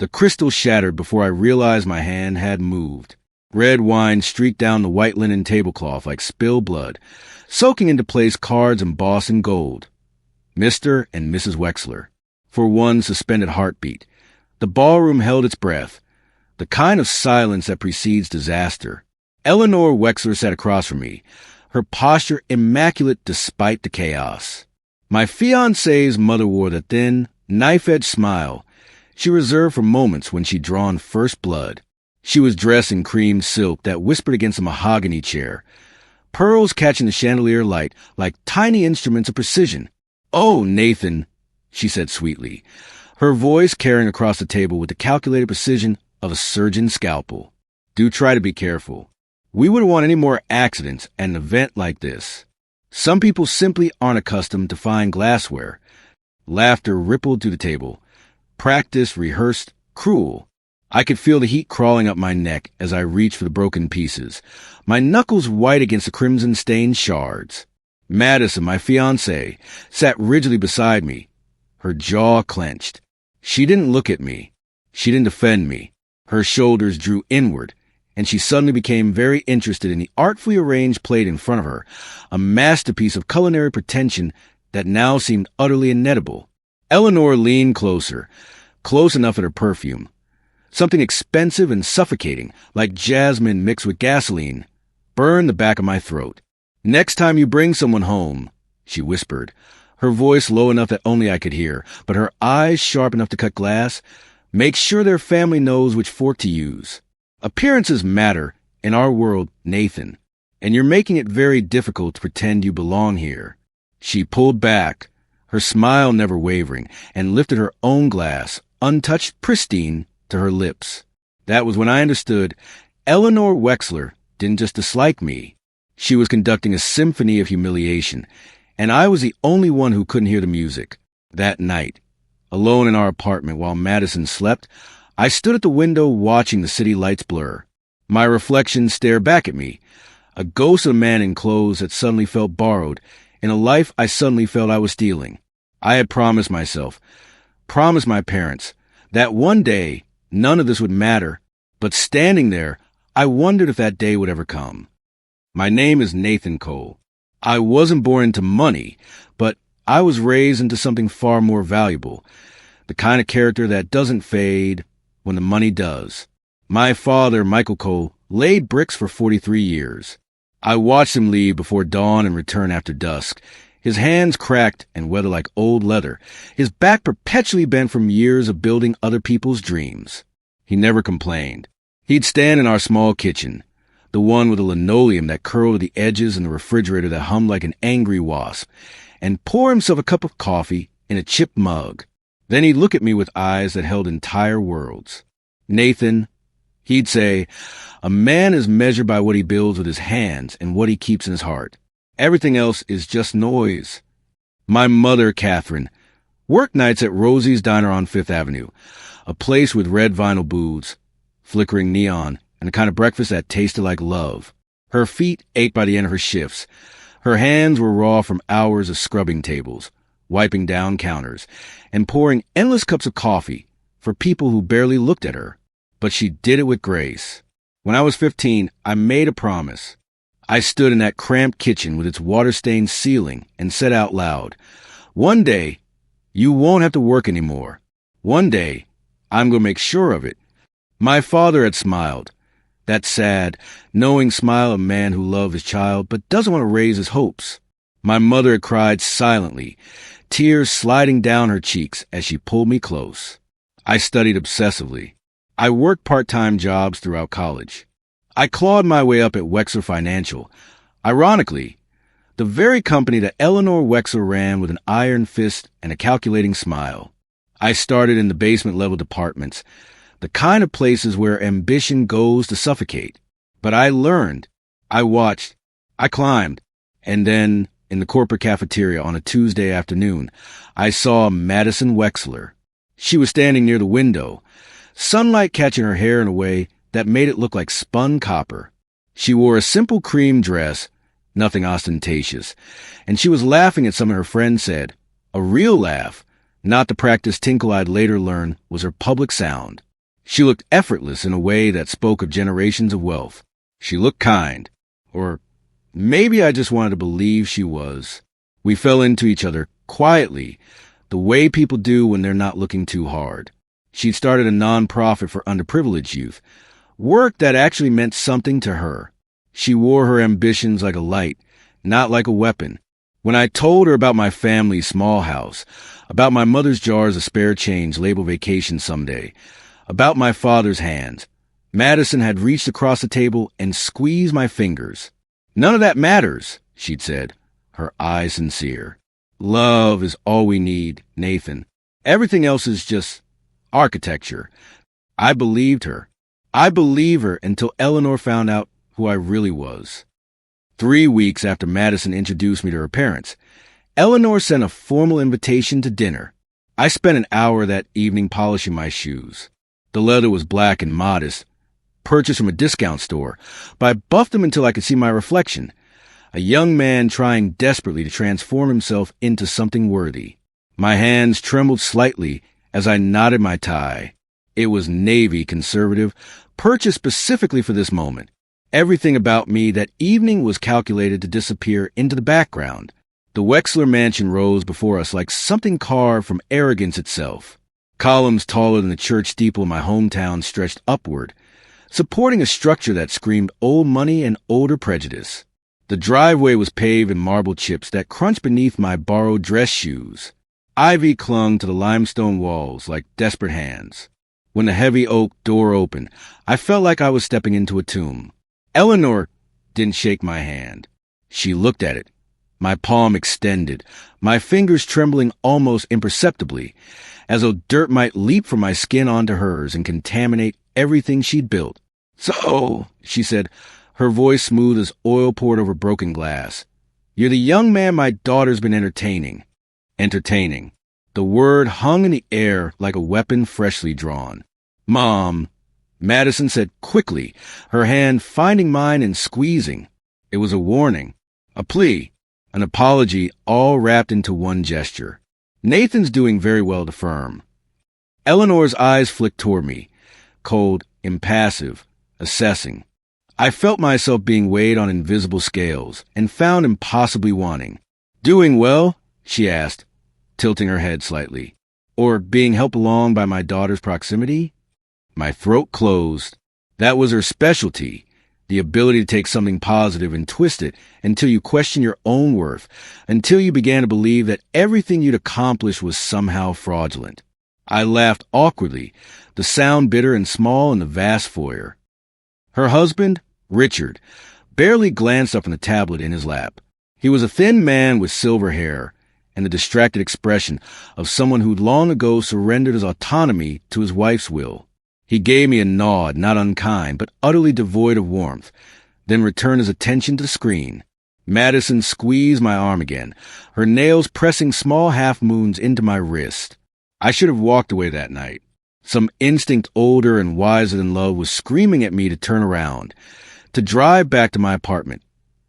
The crystal shattered before I realized my hand had moved. Red wine streaked down the white linen tablecloth like spilled blood, soaking into place cards embossed in gold. Mr. and Mrs. Wexler. For one suspended heartbeat. The ballroom held its breath, the kind of silence that precedes disaster. Eleanor Wexler sat across from me, her posture immaculate despite the chaos. My fiancé's mother wore the thin, knife-edged smile she reserved for moments when she'd drawn first blood. She was dressed in cream silk that whispered against a mahogany chair, pearls catching the chandelier light like tiny instruments of precision. "Oh, Nathan," she said sweetly, her voice carrying across the table with the calculated precision of a surgeon's scalpel. "Do try to be careful. We wouldn't want any more accidents at an event like this. Some people simply aren't accustomed to fine glassware." Laughter rippled through the table. Practiced, rehearsed, cruel. I could feel the heat crawling up my neck as I reached for the broken pieces, my knuckles white against the crimson-stained shards. Madison, my fiancée, sat rigidly beside me, her jaw clenched. She didn't look at me. She didn't defend me. Her shoulders drew inward, and she suddenly became very interested in the artfully arranged plate in front of her, a masterpiece of culinary pretension that now seemed utterly inedible. Eleanor leaned closer, close enough at her perfume. Something expensive and suffocating, like jasmine mixed with gasoline, burned the back of my throat. "Next time you bring someone home," she whispered, her voice low enough that only I could hear, but her eyes sharp enough to cut glass, "make sure their family knows which fork to use. Appearances matter in our world, Nathan, and you're making it very difficult to pretend you belong here." She pulled back, her smile never wavering, and lifted her own glass, untouched, pristine, to her lips. That was when I understood Eleanor Wexler didn't just dislike me. She was conducting a symphony of humiliation, and I was the only one who couldn't hear the music. That night, alone in our apartment while Madison slept, I stood at the window watching the city lights blur. My reflection stared back at me, a ghost of a man in clothes that suddenly felt borrowed, in a life I suddenly felt I was stealing. I had promised myself, promised my parents, that one day none of this would matter, but standing there, I wondered if that day would ever come. My name is Nathan Cole. I wasn't born into money, but I was raised into something far more valuable, the kind of character that doesn't fade when the money does. My father, Michael Cole, laid bricks for 43 years. I watched him leave before dawn and return after dusk, his hands cracked and weathered like old leather, his back perpetually bent from years of building other people's dreams. He never complained. He'd stand in our small kitchen, the one with the linoleum that curled at the edges and the refrigerator that hummed like an angry wasp, and pour himself a cup of coffee in a chipped mug. Then he'd look at me with eyes that held entire worlds. "Nathan," he'd say, "a man is measured by what he builds with his hands and what he keeps in his heart. Everything else is just noise." My mother, Catherine, worked nights at Rosie's Diner on Fifth Avenue, a place with red vinyl booths, flickering neon, and a kind of breakfast that tasted like love. Her feet ached by the end of her shifts. Her hands were raw from hours of scrubbing tables, wiping down counters, and pouring endless cups of coffee for people who barely looked at her. But she did it with grace. When I was 15, I made a promise. I stood in that cramped kitchen with its water-stained ceiling and said out loud, "One day, you won't have to work anymore. One day, I'm going to make sure of it." My father had smiled. That sad, knowing smile of a man who loved his child but doesn't want to raise his hopes. My mother had cried silently, tears sliding down her cheeks as she pulled me close. I studied obsessively. I worked part-time jobs throughout college. I clawed my way up at Wexler Financial. Ironically, the very company that Eleanor Wexler ran with an iron fist and a calculating smile. I started in the basement-level departments, the kind of places where ambition goes to suffocate. But I learned, I watched, I climbed, and then, in the corporate cafeteria on a Tuesday afternoon, I saw Madison Wexler. She was standing near the window, sunlight catching her hair in a way that made it look like spun copper. She wore a simple cream dress, nothing ostentatious, and she was laughing at something her friend said, a real laugh, not the practiced tinkle I'd later learn was her public sound. She looked effortless in a way that spoke of generations of wealth. She looked kind. Or maybe I just wanted to believe she was. We fell into each other quietly, the way people do when they're not looking too hard. She'd started a nonprofit for underprivileged youth, work that actually meant something to her. She wore her ambitions like a light, not like a weapon. When I told her about my family's small house, about my mother's jars of spare change labeled vacation someday, about my father's hands, Madison had reached across the table and squeezed my fingers. "None of that matters," she'd said, her eyes sincere. "Love is all we need, Nathan. Everything else is just architecture." I believed her. I believed her until Eleanor found out who I really was. 3 weeks after Madison introduced me to her parents, Eleanor sent a formal invitation to dinner. I spent an hour that evening polishing my shoes. The leather was black and modest, purchased from a discount store, but I buffed them until I could see my reflection, a young man trying desperately to transform himself into something worthy. My hands trembled slightly as I knotted my tie. It was navy conservative, purchased specifically for this moment. Everything about me that evening was calculated to disappear into the background. The Wexler mansion rose before us like something carved from arrogance itself. Columns taller than the church steeple in my hometown stretched upward, supporting a structure that screamed old money and older prejudice. The driveway was paved in marble chips that crunched beneath my borrowed dress shoes. Ivy clung to the limestone walls like desperate hands. When the heavy oak door opened, I felt like I was stepping into a tomb. Eleanor didn't shake my hand. She looked at it, my palm extended, my fingers trembling almost imperceptibly, as though dirt might leap from my skin onto hers and contaminate everything she'd built. "So," she said, her voice smooth as oil poured over broken glass, "you're the young man my daughter's been entertaining." Entertaining. The word hung in the air like a weapon freshly drawn. "Mom," Madison said quickly, her hand finding mine and squeezing. It was a warning, a plea, an apology, all wrapped into one gesture. "Nathan's doing very well to firm." Eleanor's eyes flicked toward me, cold, impassive, assessing. I felt myself being weighed on invisible scales and found impossibly wanting. "Doing well?" she asked, tilting her head slightly. "Or being helped along by my daughter's proximity?" My throat closed. That was her specialty, the ability to take something positive and twist it until you question your own worth, until you began to believe that everything you'd accomplished was somehow fraudulent. I laughed awkwardly, the sound bitter and small in the vast foyer. Her husband, Richard, barely glanced up from the tablet in his lap. He was a thin man with silver hair and the distracted expression of someone who'd long ago surrendered his autonomy to his wife's will. He gave me a nod, not unkind, but utterly devoid of warmth, then returned his attention to the screen. Madison squeezed my arm again, her nails pressing small half-moons into my wrist. I should have walked away that night. Some instinct older and wiser than love was screaming at me to turn around, to drive back to my apartment,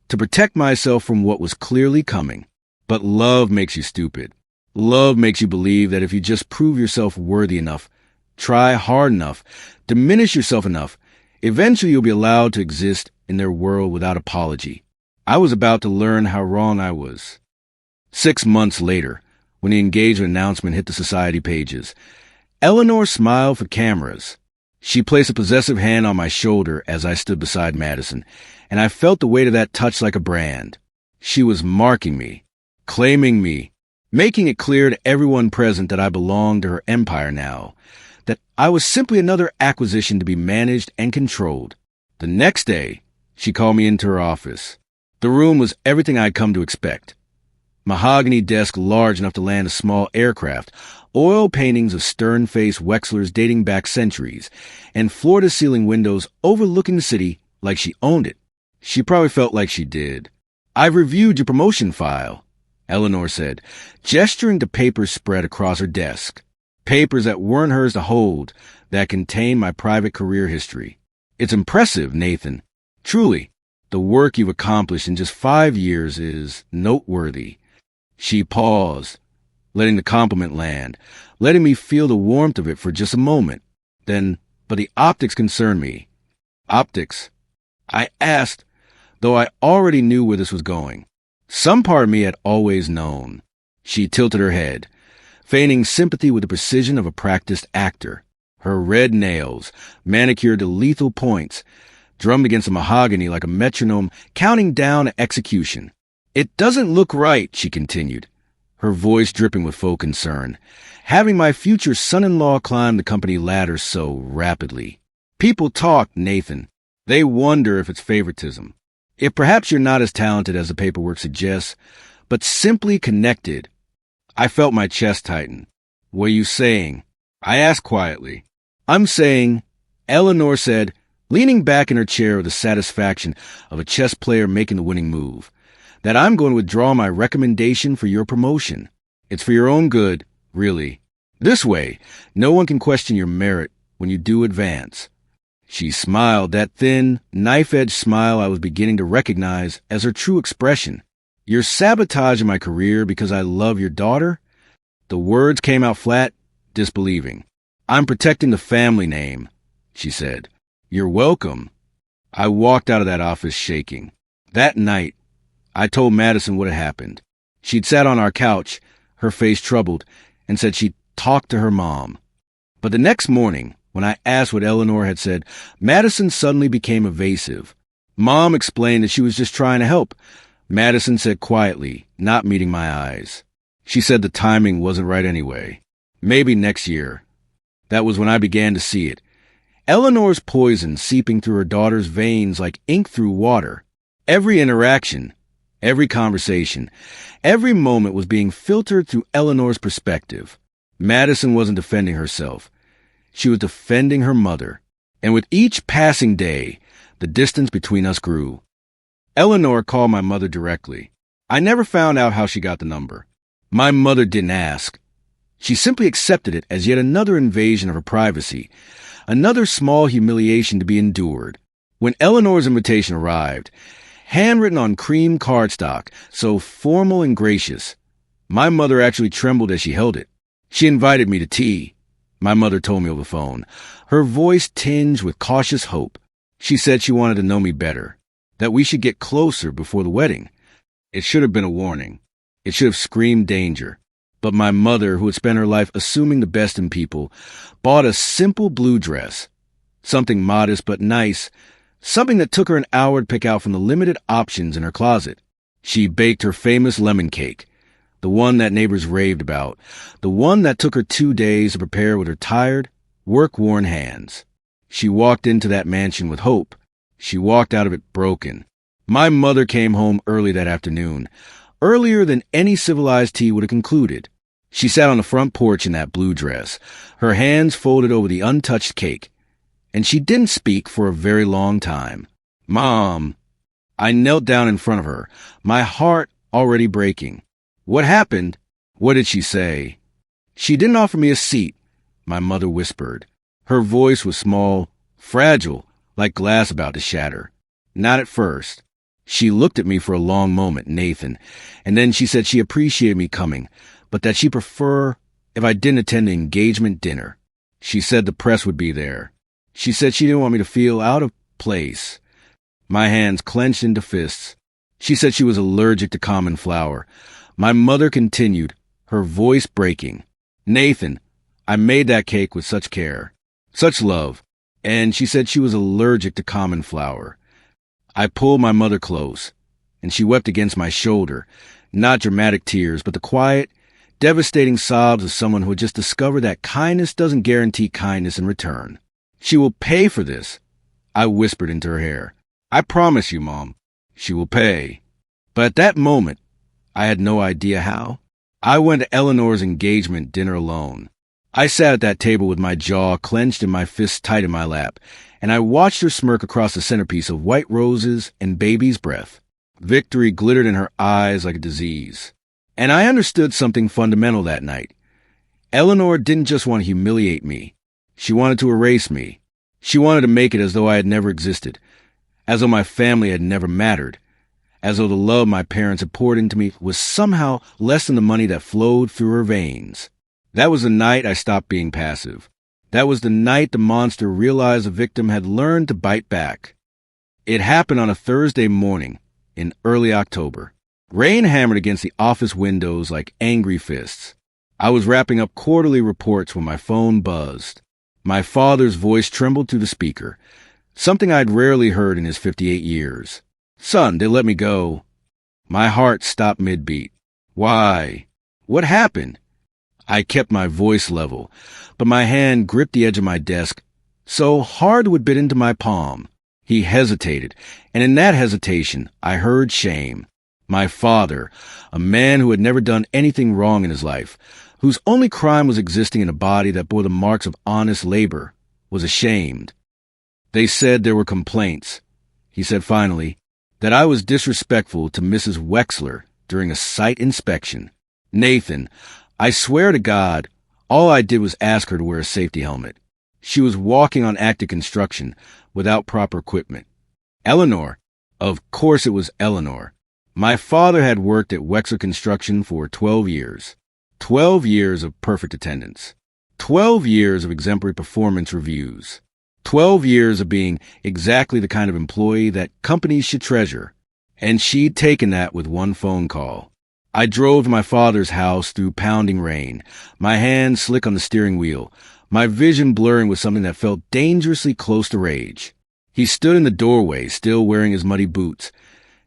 to protect myself from what was clearly coming. But love makes you stupid. Love makes you believe that if you just prove yourself worthy enough, try hard enough, diminish yourself enough, eventually you'll be allowed to exist in their world without apology. I was about to learn how wrong I was. 6 months later, when the engagement announcement hit the society pages, Eleanor smiled for cameras. She placed a possessive hand on my shoulder as I stood beside Madison, and I felt the weight of that touch like a brand. She was marking me, claiming me, making it clear to everyone present that I belonged to her empire now, that I was simply another acquisition to be managed and controlled. The next day, she called me into her office. The room was everything I'd come to expect. Mahogany desk large enough to land a small aircraft, oil paintings of stern-faced Wexlers dating back centuries, and floor-to-ceiling windows overlooking the city like she owned it. She probably felt like she did. "I've reviewed your promotion file," Eleanor said, gesturing to papers spread across her desk. Papers that weren't hers to hold, that contained my private career history. "It's impressive, Nathan. Truly, the work you've accomplished in just 5 years is noteworthy." She paused, letting the compliment land, letting me feel the warmth of it for just a moment. Then, but the optics concerned me. Optics? I asked, though I already knew where this was going. Some part of me had always known. She tilted her head, feigning sympathy with the precision of a practiced actor. Her red nails, manicured to lethal points, drummed against the mahogany like a metronome, counting down to execution. "It doesn't look right," she continued, her voice dripping with faux concern, "having my future son-in-law climb the company ladder so rapidly. People talk, Nathan. They wonder if it's favoritism. If perhaps you're not as talented as the paperwork suggests, but simply connected." I felt my chest tighten. "What are you saying?" I asked quietly. "I'm saying," Eleanor said, leaning back in her chair with the satisfaction of a chess player making the winning move, "that I'm going to withdraw my recommendation for your promotion. It's for your own good, really. This way, no one can question your merit when you do advance." She smiled, that thin, knife-edged smile I was beginning to recognize as her true expression. "You're sabotaging my career because I love your daughter?" The words came out flat, disbelieving. "I'm protecting the family name," she said. "You're welcome." I walked out of that office shaking. That night, I told Madison what had happened. She'd sat on our couch, her face troubled, and said she'd talked to her mom. But the next morning, when I asked what Eleanor had said, Madison suddenly became evasive. Mom explained that she was just trying to help. Madison said quietly, not meeting my eyes. She said the timing wasn't right anyway. Maybe next year. That was when I began to see it. Eleanor's poison seeping through her daughter's veins like ink through water. Every interaction, every conversation, every moment was being filtered through Eleanor's perspective. Madison wasn't defending herself. She was defending her mother. And with each passing day, the distance between us grew. Eleanor called my mother directly. I never found out how she got the number. My mother didn't ask. She simply accepted it as yet another invasion of her privacy, another small humiliation to be endured. When Eleanor's invitation arrived, handwritten on cream cardstock, so formal and gracious, my mother actually trembled as she held it. She invited me to tea, my mother told me over the phone, her voice tinged with cautious hope. She said she wanted to know me better, that we should get closer before the wedding. It should have been a warning. It should have screamed danger. But my mother, who had spent her life assuming the best in people, bought a simple blue dress, something modest but nice, something that took her an hour to pick out from the limited options in her closet. She baked her famous lemon cake, the one that neighbors raved about, the one that took her 2 days to prepare with her tired, work-worn hands. She walked into that mansion with hope. She walked out of it broken. My mother came home early that afternoon, earlier than any civilized tea would have concluded. She sat on the front porch in that blue dress, her hands folded over the untouched cake, and she didn't speak for a very long time. "Mom." I knelt down in front of her, my heart already breaking. "What happened?" "What did she say?" "She didn't offer me a seat," my mother whispered. Her voice was small, fragile, like glass about to shatter. "Not at first. She looked at me for a long moment, Nathan, and then she said she appreciated me coming, but that she'd prefer if I didn't attend the engagement dinner. She said the press would be there. She said she didn't want me to feel out of place." My hands clenched into fists. She said she was allergic to common flour. My mother continued, her voice breaking. "Nathan, I made that cake with such care, such love, and she said she was allergic to common flour." I pulled my mother close, and she wept against my shoulder, not dramatic tears, but the quiet, devastating sobs of someone who had just discovered that kindness doesn't guarantee kindness in return. "She will pay for this," I whispered into her hair. "I promise you, Mom, she will pay." But at that moment, I had no idea how. I went to Eleanor's engagement dinner alone. I sat at that table with my jaw clenched and my fists tight in my lap, and I watched her smirk across the centerpiece of white roses and baby's breath. Victory glittered in her eyes like a disease. And I understood something fundamental that night. Eleanor didn't just want to humiliate me. She wanted to erase me. She wanted to make it as though I had never existed, as though my family had never mattered, as though the love my parents had poured into me was somehow less than the money that flowed through her veins. That was the night I stopped being passive. That was the night the monster realized the victim had learned to bite back. It happened on a Thursday morning in early October. Rain hammered against the office windows like angry fists. I was wrapping up quarterly reports when my phone buzzed. My father's voice trembled through the speaker, something I'd rarely heard in his 58 years. "Son, they let me go." My heart stopped mid-beat. "Why? What happened?" I kept my voice level, but my hand gripped the edge of my desk so hard it would bit into my palm. He hesitated, and in that hesitation, I heard shame. My father, a man who had never done anything wrong in his life, whose only crime was existing in a body that bore the marks of honest labor, was ashamed. "They said there were complaints," he said finally, "that I was disrespectful to Mrs. Wexler during a site inspection. Nathan, I swear to God, all I did was ask her to wear a safety helmet. She was walking on active construction without proper equipment." Eleanor. Of course it was Eleanor. My father had worked at Wexler Construction for 12 years. 12 years of perfect attendance. 12 years of exemplary performance reviews. 12 years of being exactly the kind of employee that companies should treasure. And she'd taken that with one phone call. I drove to my father's house through pounding rain, my hands slick on the steering wheel, my vision blurring with something that felt dangerously close to rage. He stood in the doorway, still wearing his muddy boots,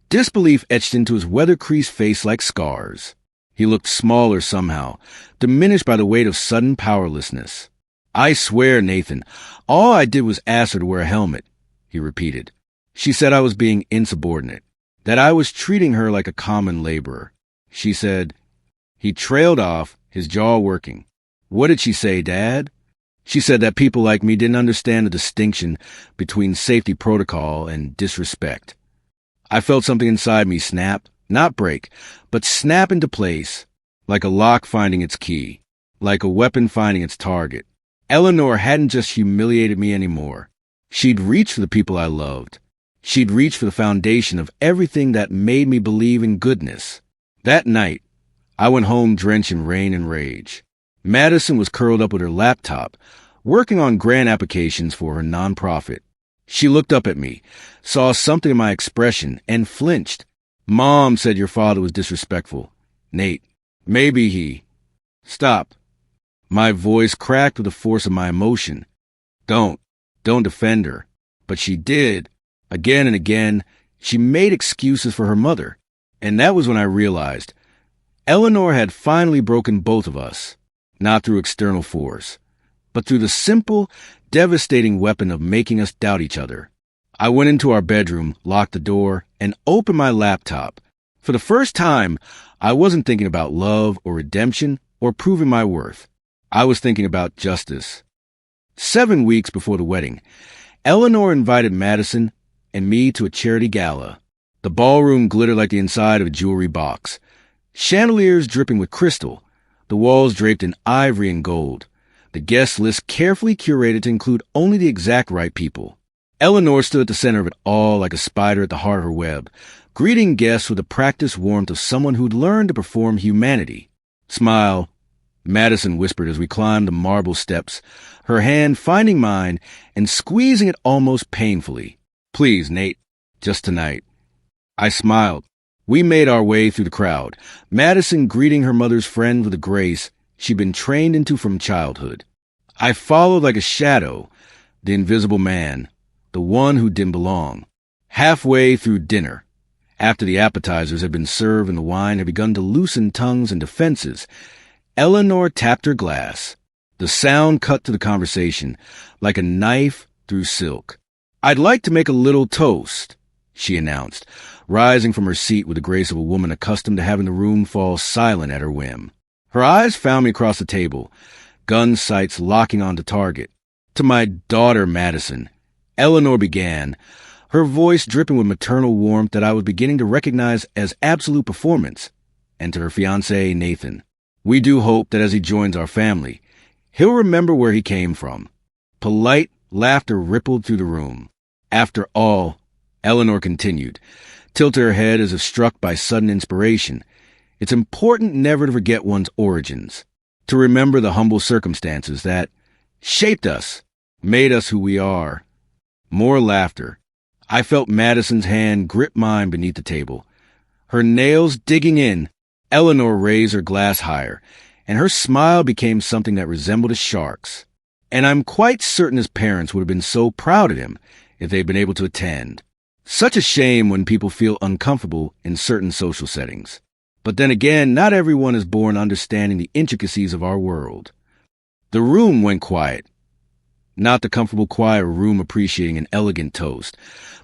disbelief etched into his weather-creased face like scars. He looked smaller somehow, diminished by the weight of sudden powerlessness. "I swear, Nathan, all I did was ask her to wear a helmet," he repeated. "She said I was being insubordinate, that I was treating her like a common laborer. She said—" He trailed off, his jaw working. "What did she say, Dad?" "She said that people like me didn't understand the distinction between safety protocol and disrespect." I felt something inside me snap, not break, but snap into place, like a lock finding its key, like a weapon finding its target. Eleanor hadn't just humiliated me anymore. She'd reached for the people I loved. She'd reached for the foundation of everything that made me believe in goodness. That night, I went home drenched in rain and rage. Madison was curled up with her laptop, working on grant applications for her nonprofit. She looked up at me, saw something in my expression, and flinched. "Mom said your father was disrespectful. Nate, maybe he—" "Stop." My voice cracked with the force of my emotion. Don't defend her." But she did. Again and again, she made excuses for her mother. And that was when I realized Eleanor had finally broken both of us, not through external force, but through the simple, devastating weapon of making us doubt each other. I went into our bedroom, locked the door, and opened my laptop. For the first time, I wasn't thinking about love or redemption or proving my worth. I was thinking about justice. 7 weeks before the wedding, Eleanor invited Madison and me to a charity gala. The ballroom glittered like the inside of a jewelry box. Chandeliers dripping with crystal, the walls draped in ivory and gold. The guest list carefully curated to include only the exact right people. Eleanor stood at the center of it all like a spider at the heart of her web, greeting guests with the practiced warmth of someone who'd learned to perform humanity. "Smile," Madison whispered as we climbed the marble steps, her hand finding mine and squeezing it almost painfully. "Please, Nate, just tonight." I smiled. We made our way through the crowd, Madison greeting her mother's friend with a grace she'd been trained into from childhood. I followed like a shadow, the invisible man, the one who didn't belong. Halfway through dinner, after the appetizers had been served and the wine had begun to loosen tongues and defenses, Eleanor tapped her glass. The sound cut to the conversation like a knife through silk. "I'd like to make a little toast," she announced, rising from her seat with the grace of a woman accustomed to having the room fall silent at her whim. Her eyes found me across the table, gun sights locking onto target. "To my daughter, Madison," Eleanor began, her voice dripping with maternal warmth that I was beginning to recognize as absolute performance, and to her fiancé, Nathan. "We do hope that as he joins our family, he'll remember where he came from." Polite laughter rippled through the room. "After all," Eleanor continued, tilted her head as if struck by sudden inspiration, "it's important never to forget one's origins, to remember the humble circumstances that," shaped us, made us who we are. More laughter. I felt Madison's hand grip mine beneath the table. Her nails digging in. Eleanor raised her glass higher, and her smile became something that resembled a shark's. And I'm quite certain his parents would have been so proud of him if they'd been able to attend. Such a shame when people feel uncomfortable in certain social settings. But then again, not everyone is born understanding the intricacies of our world. The room went quiet. Not the comfortable quiet of a room appreciating an elegant toast,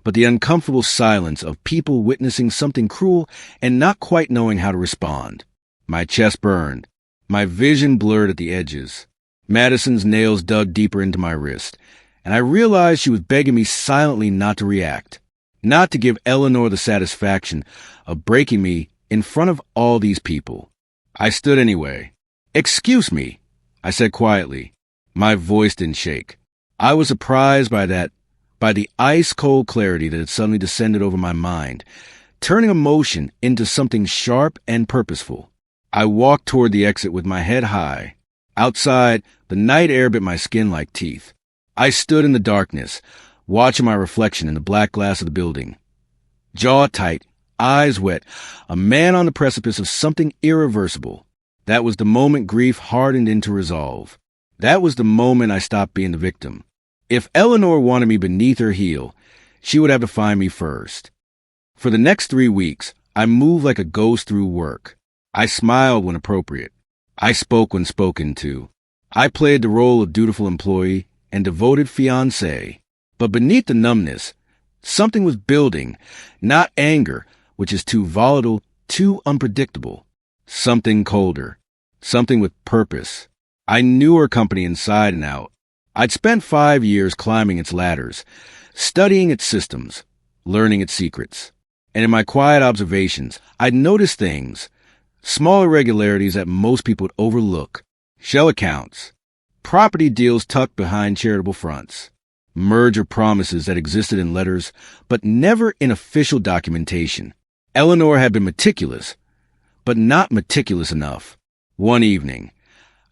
but the uncomfortable silence of people witnessing something cruel and not quite knowing how to respond. My chest burned. My vision blurred at the edges. Madison's nails dug deeper into my wrist, and I realized she was begging me silently not to react, not to give Eleanor the satisfaction of breaking me in front of all these people. I stood anyway. "Excuse me," I said quietly. My voice didn't shake. I was surprised by the ice-cold clarity that had suddenly descended over my mind, turning emotion into something sharp and purposeful. I walked toward the exit with my head high. Outside, the night air bit my skin like teeth. I stood in the darkness, watching my reflection in the black glass of the building. Jaw tight, eyes wet, a man on the precipice of something irreversible. That was the moment grief hardened into resolve. That was the moment I stopped being the victim. If Eleanor wanted me beneath her heel, she would have to find me first. For the next 3 weeks, I moved like a ghost through work. I smiled when appropriate. I spoke when spoken to. I played the role of dutiful employee and devoted fiancé. But beneath the numbness, something was building, not anger, which is too volatile, too unpredictable. Something colder. Something with purpose. I knew her company inside and out. I'd spent 5 years climbing its ladders, studying its systems, learning its secrets. And in my quiet observations, I'd noticed things, small irregularities that most people would overlook. Shell accounts, property deals tucked behind charitable fronts, merger promises that existed in letters but never in official documentation. Eleanor had been meticulous, but not meticulous enough. One evening,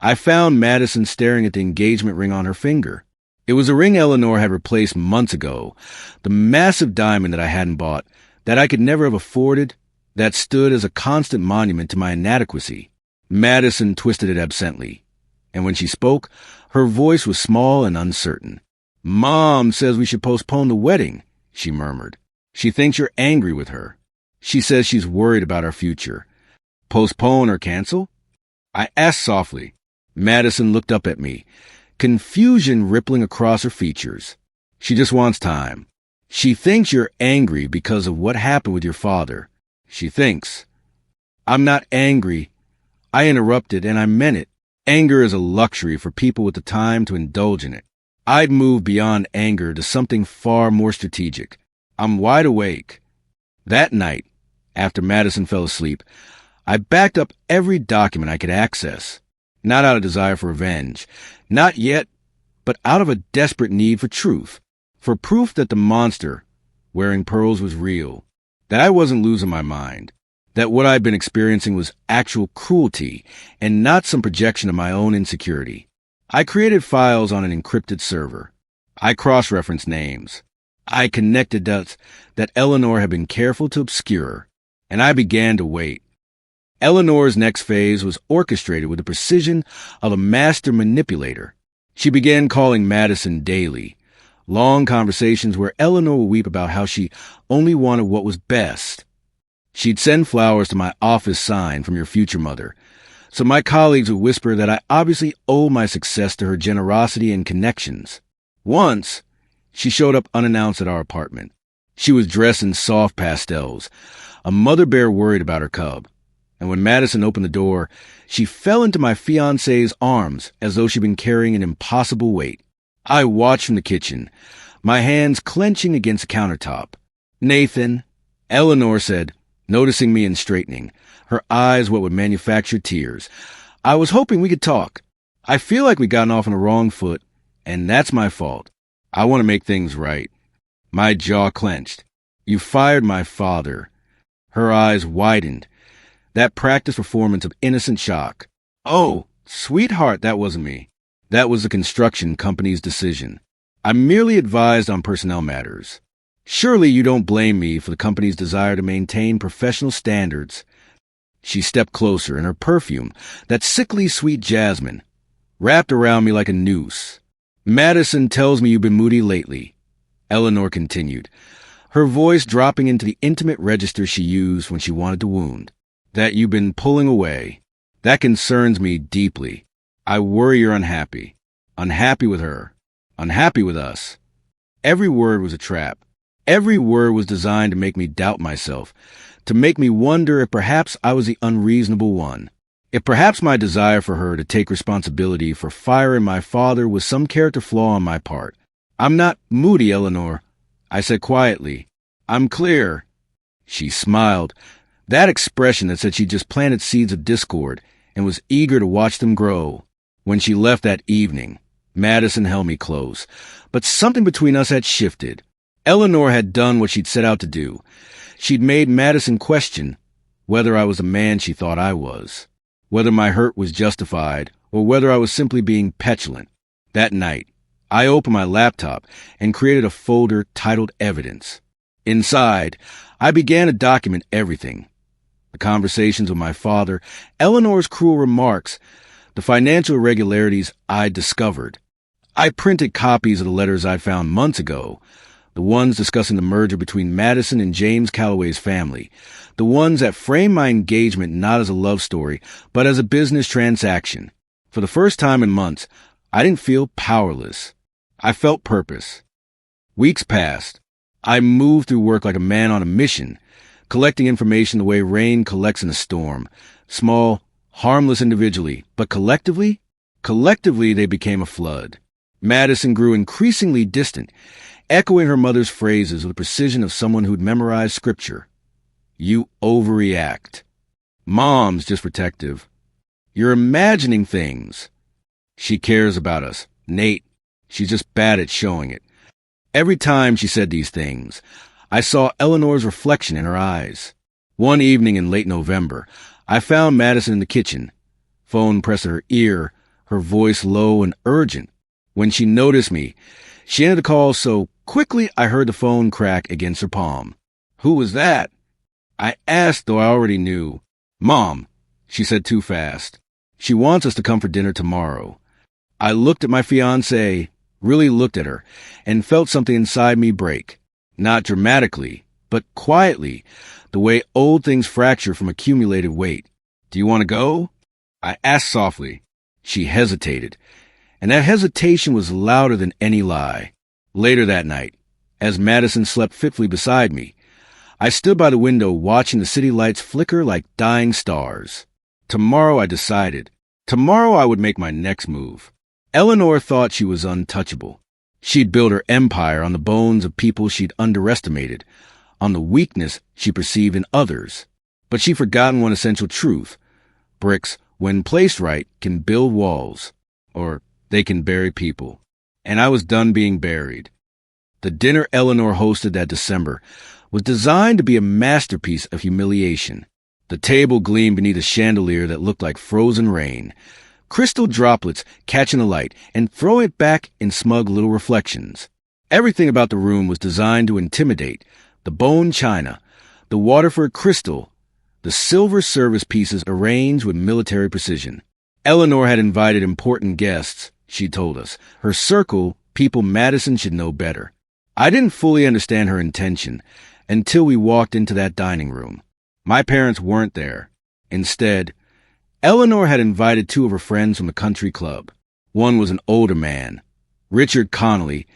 I found Madison staring at the engagement ring on her finger. It was a ring Eleanor had replaced months ago, the massive diamond that I hadn't bought, that I could never have afforded, that stood as a constant monument to my inadequacy. Madison twisted it absently, and when she spoke, her voice was small and uncertain. "Mom says we should postpone the wedding," she murmured. "She thinks you're angry with her. She says she's worried about our future." "Postpone or cancel?" I asked softly. Madison looked up at me, confusion rippling across her features. "She just wants time. She thinks you're angry because of what happened with your father. She thinks." "I'm not angry." I interrupted, and I meant it. Anger is a luxury for people with the time to indulge in it. I'd moved beyond anger to something far more strategic. I'm wide awake. That night, after Madison fell asleep, I backed up every document I could access. Not out of desire for revenge. Not yet, but out of a desperate need for truth. For proof that the monster wearing pearls was real. That I wasn't losing my mind. That what I'd been experiencing was actual cruelty and not some projection of my own insecurity. I created files on an encrypted server. I cross-referenced names. I connected dots that Eleanor had been careful to obscure. And I began to wait. Eleanor's next phase was orchestrated with the precision of a master manipulator. She began calling Madison daily. Long conversations where Eleanor would weep about how she only wanted what was best. She'd send flowers to my office sign from your future mother, so my colleagues would whisper that I obviously owed my success to her generosity and connections. Once, she showed up unannounced at our apartment. She was dressed in soft pastels, a mother bear worried about her cub. And when Madison opened the door, she fell into my fiancé's arms as though she'd been carrying an impossible weight. I watched from the kitchen, my hands clenching against the countertop. "Nathan," Eleanor said, noticing me and straightening, her eyes wet with manufactured tears. "I was hoping we could talk. I feel like we've gotten off on the wrong foot, and that's my fault. I want to make things right." My jaw clenched. "You fired my father." Her eyes widened. That practiced performance of innocent shock. "Oh, sweetheart, that wasn't me." That was the construction company's decision. I merely advised on personnel matters. Surely you don't blame me for the company's desire to maintain professional standards. She stepped closer, and her perfume, that sickly sweet jasmine, wrapped around me like a noose. Madison tells me you've been moody lately, Eleanor continued, her voice dropping into the intimate register she used when she wanted to wound. That you've been pulling away. That concerns me deeply. I worry you're unhappy. Unhappy with her. Unhappy with us. Every word was a trap. Every word was designed to make me doubt myself, to make me wonder if perhaps I was the unreasonable one. If perhaps my desire for her to take responsibility for firing my father was some character flaw on my part. I'm not moody, Eleanor, I said quietly. I'm clear. She smiled, that expression that said she just planted seeds of discord and was eager to watch them grow. When she left that evening, Madison held me close, but something between us had shifted. Eleanor had done what she'd set out to do. She'd made Madison question whether I was the man she thought I was, whether my hurt was justified, or whether I was simply being petulant. That night, I opened my laptop and created a folder titled Evidence. Inside, I began to document everything. The conversations with my father, Eleanor's cruel remarks, the financial irregularities I'd discovered. I printed copies of the letters I'd found months ago, the ones discussing the merger between Madison and James Calloway's family, the ones that framed my engagement not as a love story, but as a business transaction. For the first time in months, I didn't feel powerless. I felt purpose. Weeks passed. I moved through work like a man on a mission, collecting information the way rain collects in a storm. Small, harmless individually, but collectively they became a flood. Madison grew increasingly distant, echoing her mother's phrases with the precision of someone who'd memorized scripture. You overreact. Mom's just protective. You're imagining things. She cares about us. Nate, she's just bad at showing it. Every time she said these things, I saw Eleanor's reflection in her eyes. One evening in late November, I found Madison in the kitchen, phone pressed to her ear, her voice low and urgent. When she noticed me, she ended the call so quickly I heard the phone crack against her palm. Who was that? I asked, though I already knew. Mom, she said too fast. She wants us to come for dinner tomorrow. I looked at my fiancée, really looked at her, and felt something inside me break. Not dramatically, but quietly, the way old things fracture from accumulated weight. Do you want to go? I asked softly. She hesitated, and that hesitation was louder than any lie. Later that night, as Madison slept fitfully beside me, I stood by the window watching the city lights flicker like dying stars. Tomorrow, I decided. Tomorrow I would make my next move. Eleanor thought she was untouchable. She'd built her empire on the bones of people she'd underestimated, on the weakness she perceived in others. But she'd forgotten one essential truth. Bricks, when placed right, can build walls, or they can bury people. And I was done being buried. The dinner Eleanor hosted that December was designed to be a masterpiece of humiliation. The table gleamed beneath a chandelier that looked like frozen rain, crystal droplets catching the light and throwing it back in smug little reflections. Everything about the room was designed to intimidate. The bone china, the Waterford crystal, the silver service pieces arranged with military precision. Eleanor had invited important guests, she told us. Her circle, people Madison should know better. I didn't fully understand her intention until we walked into that dining room. My parents weren't there. Instead, Eleanor had invited two of her friends from the country club. One was an older man, Richard Connolly,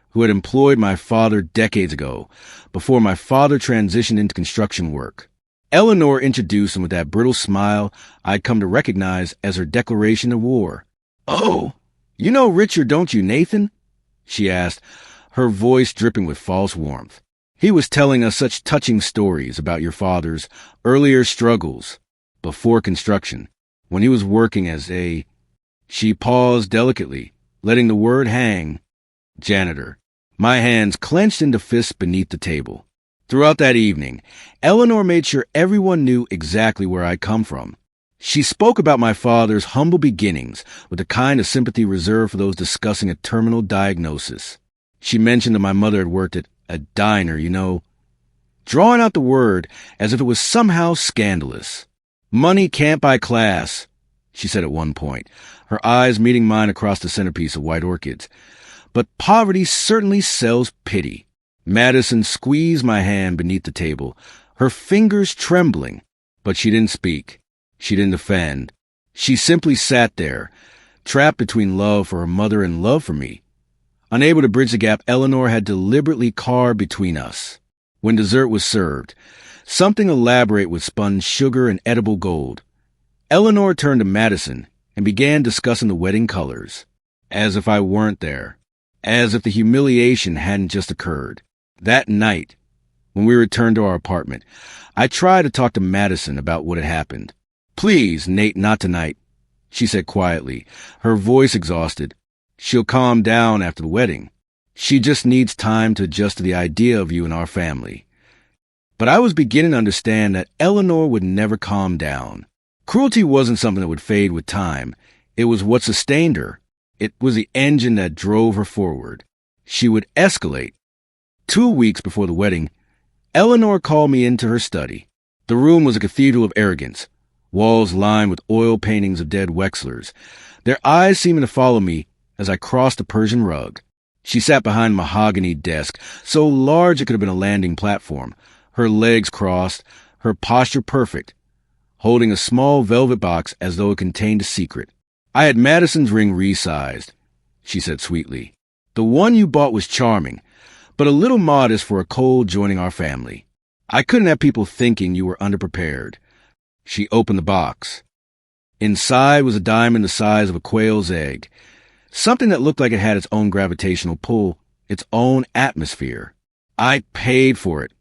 who had employed my father decades ago, before my father transitioned into construction work. Eleanor introduced him with that brittle smile I'd come to recognize as her declaration of war. "Oh, you know Richard, don't you, Nathan?" she asked, her voice dripping with false warmth. "He was telling us such touching stories about your father's earlier struggles before construction, when he was working as a—" She paused delicately, letting the word hang. Janitor. My hands clenched into fists beneath the table. Throughout that evening, Eleanor made sure everyone knew exactly where I'd come from. She spoke about my father's humble beginnings with the kind of sympathy reserved for those discussing a terminal diagnosis. She mentioned that my mother had worked at a diner, drawing out the word as if it was somehow scandalous. "Money can't buy class," she said at one point, her eyes meeting mine across the centerpiece of white orchids. "But poverty certainly sells pity." Madison squeezed my hand beneath the table, her fingers trembling, but she didn't speak. She didn't defend. She simply sat there, trapped between love for her mother and love for me. Unable to bridge the gap Eleanor had deliberately carved between us. When dessert was served, something elaborate with spun sugar and edible gold, Eleanor turned to Madison and began discussing the wedding colors, as if I weren't there, as if the humiliation hadn't just occurred. That night, when we returned to our apartment, I tried to talk to Madison about what had happened. "Please, Nate, not tonight," she said quietly, her voice exhausted. "She'll calm down after the wedding. She just needs time to adjust to the idea of you in our family." But I was beginning to understand that Eleanor would never calm down. Cruelty wasn't something that would fade with time. It was what sustained her. It was the engine that drove her forward. She would escalate. 2 weeks before the wedding, Eleanor called me into her study. The room was a cathedral of arrogance, walls lined with oil paintings of dead Wexlers, their eyes seeming to follow me as I crossed the Persian rug. She sat behind a mahogany desk, so large it could have been a landing platform, her legs crossed, her posture perfect, holding a small velvet box as though it contained a secret. "I had Madison's ring resized," she said sweetly. "The one you bought was charming, but a little modest for a cold joining our family. I couldn't have people thinking you were underprepared." She opened the box. Inside was a diamond the size of a quail's egg, something that looked like it had its own gravitational pull, its own atmosphere. "I paid for it,"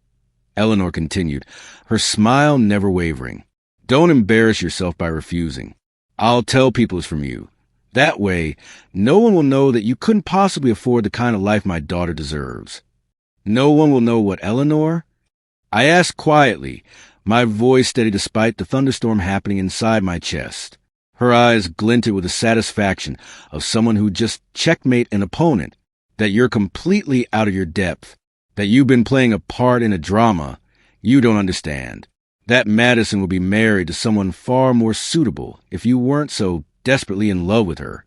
Eleanor continued, her smile never wavering. "Don't embarrass yourself by refusing. I'll tell people it's from you. That way, no one will know that you couldn't possibly afford the kind of life my daughter deserves." "No one will know what, Eleanor?" I asked quietly, my voice steady despite the thunderstorm happening inside my chest. Her eyes glinted with the satisfaction of someone who just checkmate an opponent, that you're completely out of your depth, that you've been playing a part in a drama you don't understand, that Madison would be married to someone far more suitable if you weren't so desperately in love with her.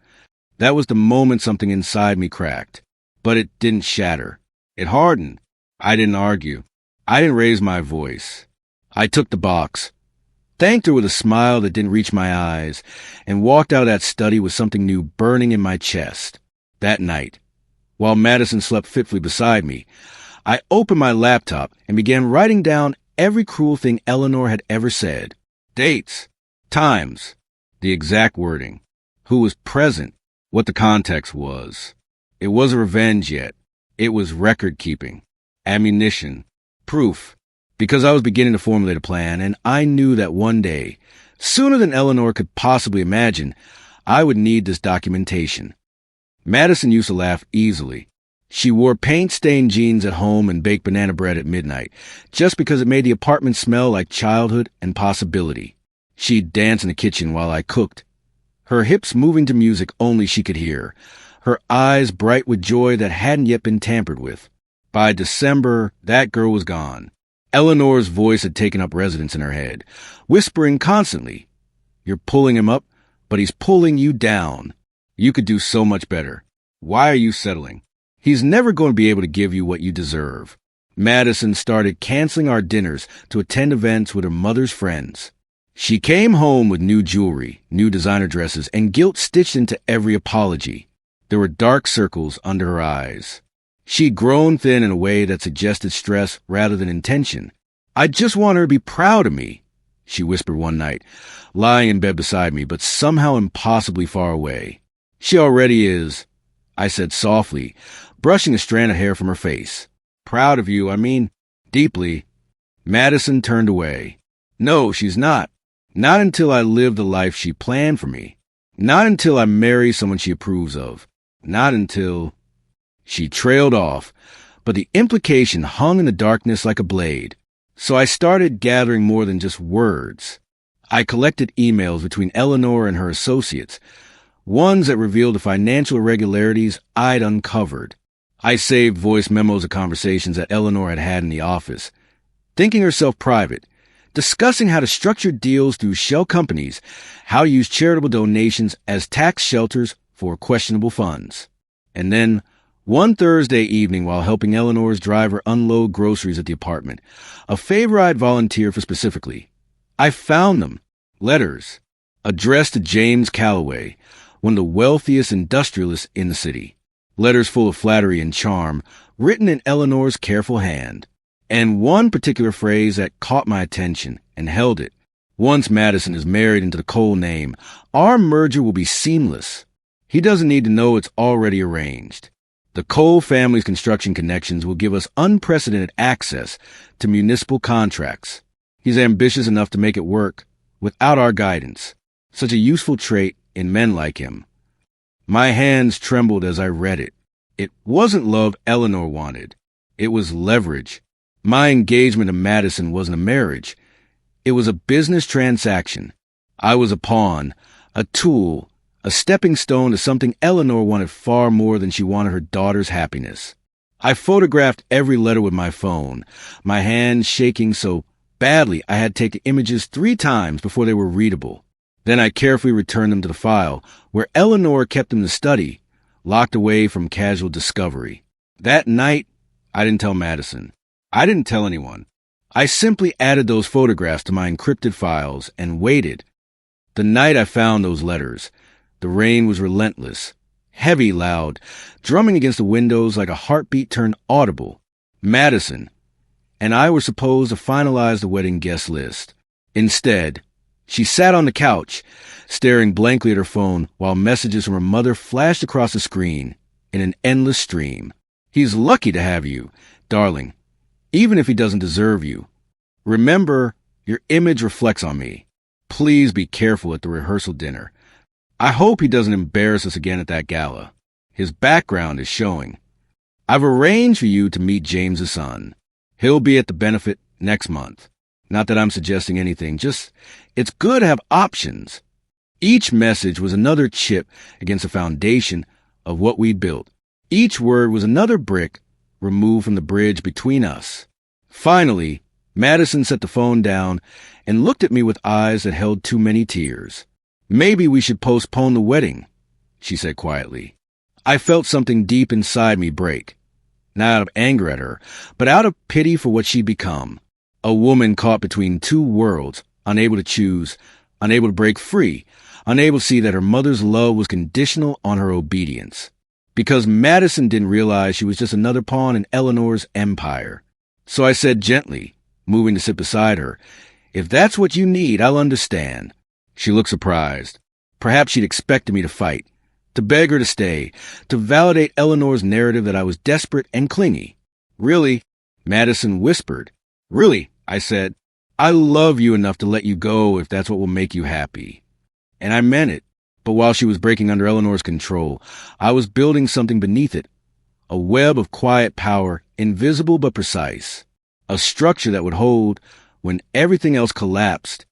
That was the moment something inside me cracked, but it didn't shatter. It hardened. I didn't argue. I didn't raise my voice. I took the box, thanked her with a smile that didn't reach my eyes, and walked out of that study with something new burning in my chest. That night, while Madison slept fitfully beside me, I opened my laptop and began writing down every cruel thing Eleanor had ever said. Dates, times, the exact wording, who was present, what the context was. It wasn't revenge yet. It was record-keeping, ammunition, proof, because I was beginning to formulate a plan, and I knew that one day, sooner than Eleanor could possibly imagine, I would need this documentation. Madison used to laugh easily. She wore paint-stained jeans at home and baked banana bread at midnight, just because it made the apartment smell like childhood and possibility. She'd dance in the kitchen while I cooked, her hips moving to music only she could hear, her eyes bright with joy that hadn't yet been tampered with. By December, that girl was gone. Eleanor's voice had taken up residence in her head, whispering constantly, "You're pulling him up, but he's pulling you down. You could do so much better. Why are you settling? He's never going to be able to give you what you deserve." Madison started canceling our dinners to attend events with her mother's friends. She came home with new jewelry, new designer dresses, and guilt stitched into every apology. There were dark circles under her eyes. She'd grown thin in a way that suggested stress rather than intention. "I just want her to be proud of me," she whispered one night, lying in bed beside me, but somehow impossibly far away. "She already is," I said softly, brushing a strand of hair from her face. "Proud of you, I mean, deeply." Madison turned away. "No, she's not. Not until I live the life she planned for me. Not until I marry someone she approves of. Not until—" She trailed off, but the implication hung in the darkness like a blade. So I started gathering more than just words. I collected emails between Eleanor and her associates, ones that revealed the financial irregularities I'd uncovered. I saved voice memos of conversations that Eleanor had had in the office, thinking herself private, discussing how to structure deals through shell companies, how to use charitable donations as tax shelters for questionable funds. And then, one Thursday evening while helping Eleanor's driver unload groceries at the apartment, a favor I'd volunteered for specifically, I found them. Letters addressed to James Calloway, one of the wealthiest industrialists in the city. Letters full of flattery and charm, written in Eleanor's careful hand. And one particular phrase that caught my attention and held it. Once Madison is married into the Cole name, our merger will be seamless. He doesn't need to know it's already arranged. The Cole family's construction connections will give us unprecedented access to municipal contracts. He's ambitious enough to make it work without our guidance, such a useful trait in men like him. My hands trembled as I read it. It wasn't love Eleanor wanted. It was leverage. My engagement to Madison wasn't a marriage. It was a business transaction. I was a pawn, a tool, a stepping stone to something Eleanor wanted far more than she wanted her daughter's happiness. I photographed every letter with my phone, my hands shaking so badly I had to take images 3 times before they were readable. Then I carefully returned them to the file, where Eleanor kept them to study, locked away from casual discovery. That night, I didn't tell Madison. I didn't tell anyone. I simply added those photographs to my encrypted files and waited. The night I found those letters, the rain was relentless, heavy, loud, drumming against the windows like a heartbeat turned audible. Madison and I were supposed to finalize the wedding guest list. Instead, she sat on the couch, staring blankly at her phone while messages from her mother flashed across the screen in an endless stream. He's lucky to have you, darling, even if he doesn't deserve you. Remember, your image reflects on me. Please be careful at the rehearsal dinner. I hope he doesn't embarrass us again at that gala. His background is showing. I've arranged for you to meet James's son. He'll be at the benefit next month. Not that I'm suggesting anything, just it's good to have options. Each message was another chip against the foundation of what we built. Each word was another brick removed from the bridge between us. Finally, Madison set the phone down and looked at me with eyes that held too many tears. Maybe we should postpone the wedding, she said quietly. I felt something deep inside me break. Not out of anger at her, but out of pity for what she'd become. A woman caught between 2 worlds, unable to choose, unable to break free, unable to see that her mother's love was conditional on her obedience. Because Madison didn't realize she was just another pawn in Eleanor's empire. So I said gently, moving to sit beside her, "If that's what you need, I'll understand." She looked surprised. Perhaps she'd expected me to fight, to beg her to stay, to validate Eleanor's narrative that I was desperate and clingy. "Really?" Madison whispered. "Really," I said. "I love you enough to let you go if that's what will make you happy." And I meant it. But while she was breaking under Eleanor's control, I was building something beneath it. A web of quiet power, invisible but precise. A structure that would hold when everything else collapsed.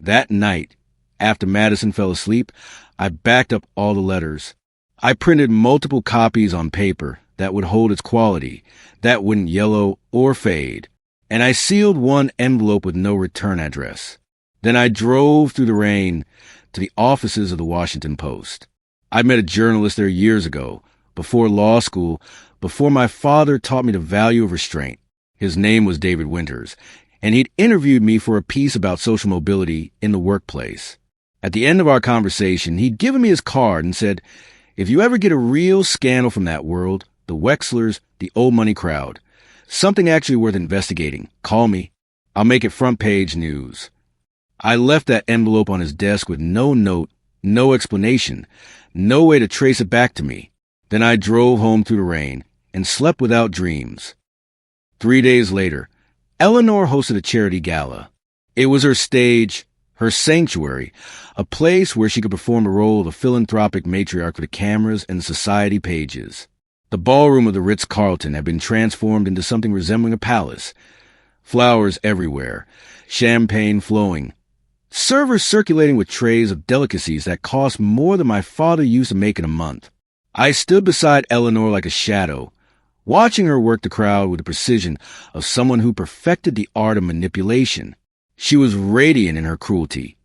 That night, after Madison fell asleep, I backed up all the letters. I printed multiple copies on paper that would hold its quality, that wouldn't yellow or fade. And I sealed one envelope with no return address. Then I drove through the rain to the offices of the Washington Post. I met a journalist there years ago, before law school, before my father taught me the value of restraint. His name was David Winters, and he'd interviewed me for a piece about social mobility in the workplace. At the end of our conversation, he'd given me his card and said, "If you ever get a real scandal from that world, the Wexlers, the old money crowd, something actually worth investigating, call me. I'll make it front page news." I left that envelope on his desk with no note, no explanation, no way to trace it back to me. Then I drove home through the rain and slept without dreams. 3 days later, Eleanor hosted a charity gala. It was her stage, her sanctuary, a place where she could perform the role of a philanthropic matriarch for the cameras and the society pages. The ballroom of the Ritz-Carlton had been transformed into something resembling a palace. Flowers everywhere, champagne flowing, servers circulating with trays of delicacies that cost more than my father used to make in a month. I stood beside Eleanor like a shadow, watching her work the crowd with the precision of someone who perfected the art of manipulation. She was radiant in her cruelty,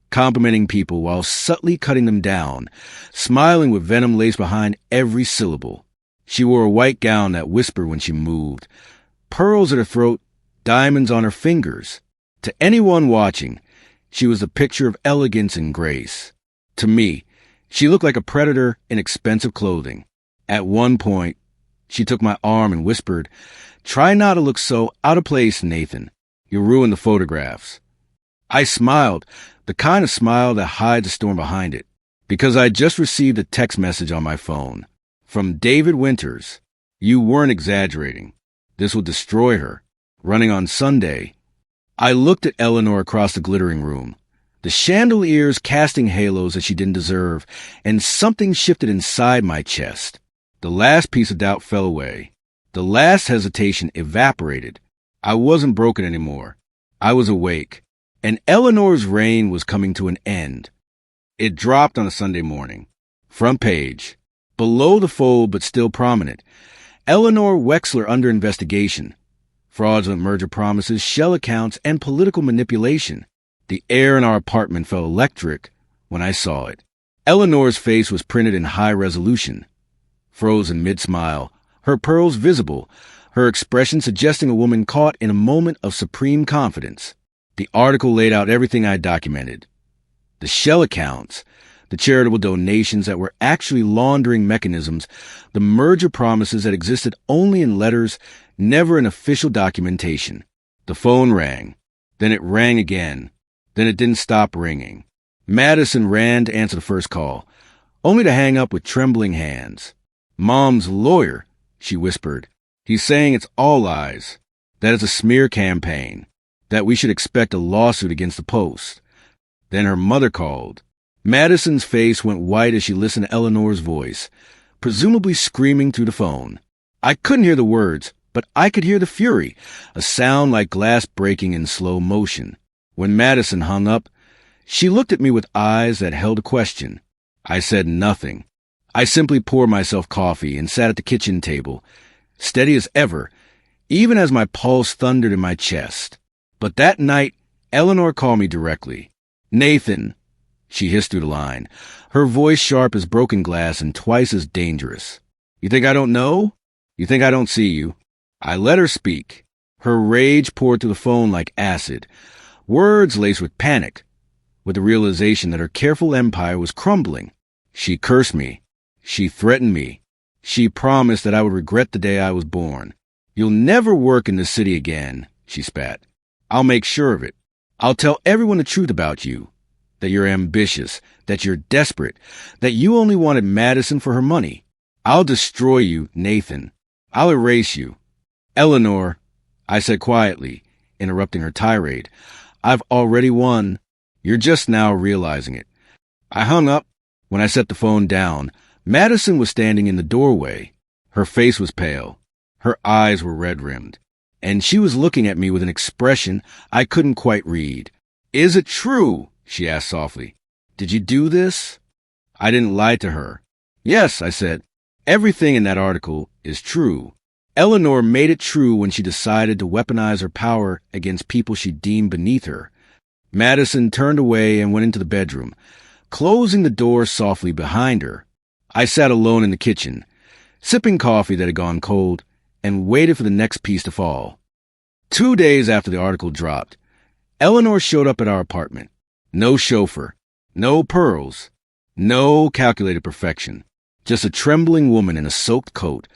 complimenting people while subtly cutting them down, smiling with venom laced behind every syllable. She wore a white gown that whispered when she moved, pearls at her throat, diamonds on her fingers. To anyone watching, she was a picture of elegance and grace. To me, she looked like a predator in expensive clothing. At one point, she took my arm and whispered, "Try not to look so out of place, Nathan. You'll ruin the photographs." I smiled, the kind of smile that hides a storm behind it, because I just received a text message on my phone. From David Winters. "You weren't exaggerating. This will destroy her. Running on Sunday." I looked at Eleanor across the glittering room, the chandeliers casting halos that she didn't deserve, and something shifted inside my chest. The last piece of doubt fell away. The last hesitation evaporated. I wasn't broken anymore. I was awake, and Eleanor's reign was coming to an end. It dropped on a Sunday morning. Front page. Below the fold, but still prominent. Eleanor Wexler under investigation. Fraudulent merger promises, shell accounts, and political manipulation. The air in our apartment felt electric when I saw it. Eleanor's face was printed in high resolution. Frozen mid-smile, her pearls visible, her expression suggesting a woman caught in a moment of supreme confidence. The article laid out everything I documented. The shell accounts, the charitable donations that were actually laundering mechanisms, the merger promises that existed only in letters, never in official documentation. The phone rang. Then it rang again. Then it didn't stop ringing. Madison ran to answer the first call, only to hang up with trembling hands. "Mom's lawyer," she whispered. "He's saying it's all lies, that it's a smear campaign, that we should expect a lawsuit against the Post." Then her mother called. Madison's face went white as she listened to Eleanor's voice, presumably screaming through the phone. I couldn't hear the words, but I could hear the fury, a sound like glass breaking in slow motion. When Madison hung up, she looked at me with eyes that held a question. I said nothing. I simply poured myself coffee and sat at the kitchen table, steady as ever, even as my pulse thundered in my chest. But that night, Eleanor called me directly. "Nathan," she hissed through the line, her voice sharp as broken glass and twice as dangerous. "You think I don't know? You think I don't see you?" I let her speak. Her rage poured through the phone like acid, words laced with panic, with the realization that her careful empire was crumbling. She cursed me. She threatened me. She promised that I would regret the day I was born. "You'll never work in this city again," she spat. "I'll make sure of it. I'll tell everyone the truth about you, that you're ambitious, that you're desperate, that you only wanted Madison for her money. I'll destroy you, Nathan. I'll erase you." "Eleanor," I said quietly, interrupting her tirade, "I've already won. You're just now realizing it." I hung up. When I set the phone down, Madison was standing in the doorway. Her face was pale. Her eyes were red-rimmed. And she was looking at me with an expression I couldn't quite read. "Is it true?" she asked softly. "Did you do this?" I didn't lie to her. "Yes," I said. "Everything in that article is true." Eleanor made it true when she decided to weaponize her power against people she deemed beneath her. Madison turned away and went into the bedroom, closing the door softly behind her. I sat alone in the kitchen, sipping coffee that had gone cold, and waited for the next piece to fall. 2 days after the article dropped, Eleanor showed up at our apartment. No chauffeur, no pearls, no calculated perfection. Just a trembling woman in a soaked coat,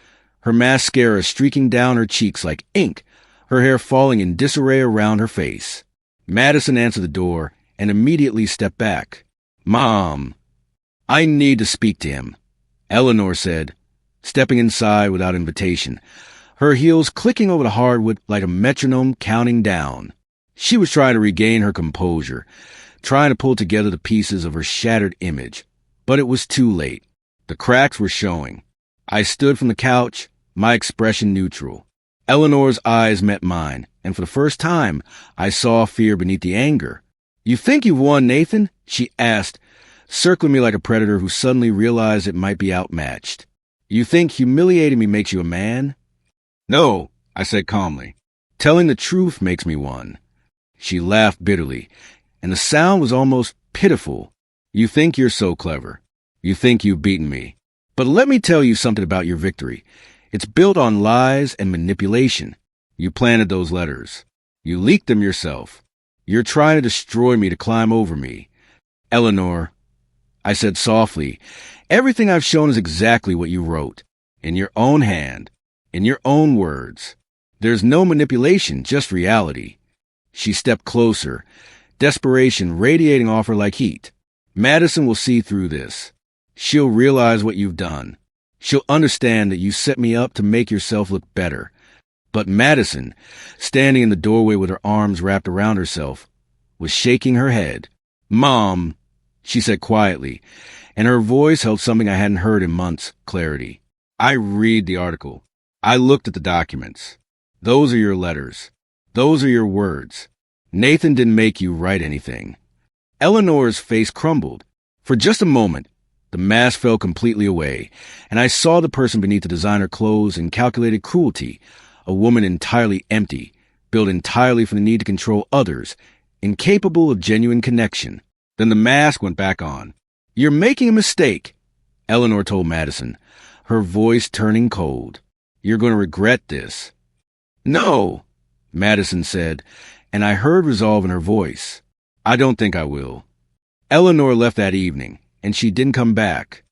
her mascara streaking down her cheeks like ink, her hair falling in disarray around her face. Madison answered the door and immediately stepped back. "Mom, I need to speak to him," Eleanor said, stepping inside without invitation, her heels clicking over the hardwood like a metronome counting down. She was trying to regain her composure, trying to pull together the pieces of her shattered image, but it was too late. The cracks were showing. I stood from the couch, my expression neutral. Eleanor's eyes met mine, and for the first time, I saw fear beneath the anger. You think you've won, Nathan? She asked, circling me like a predator who suddenly realized it might be outmatched. You think humiliating me makes you a man? No, I said calmly. Telling the truth makes me one. She laughed bitterly, and the sound was almost pitiful. You think you're so clever. You think you've beaten me. But let me tell you something about your victory. It's built on lies and manipulation. You planted those letters. You leaked them yourself. You're trying to destroy me to climb over me. Eleanor, I said softly, everything I've shown is exactly what you wrote. In your own hand. In your own words. There's no manipulation, just reality. She stepped closer, desperation radiating off her like heat. Madison will see through this. She'll realize what you've done. She'll understand that you set me up to make yourself look better. But Madison, standing in the doorway with her arms wrapped around herself, was shaking her head. Mom, she said quietly, and her voice held something I hadn't heard in months, clarity. I read the article. I looked at the documents. Those are your letters. Those are your words. Nathan didn't make you write anything. Eleanor's face crumbled. For just a moment, the mask fell completely away, and I saw the person beneath the designer clothes and calculated cruelty, a woman entirely empty, built entirely for the need to control others, incapable of genuine connection. Then the mask went back on. You're making a mistake, Eleanor told Madison, her voice turning cold. You're going to regret this. No, Madison said, and I heard resolve in her voice. I don't think I will. Eleanor left that evening, and she didn't come back.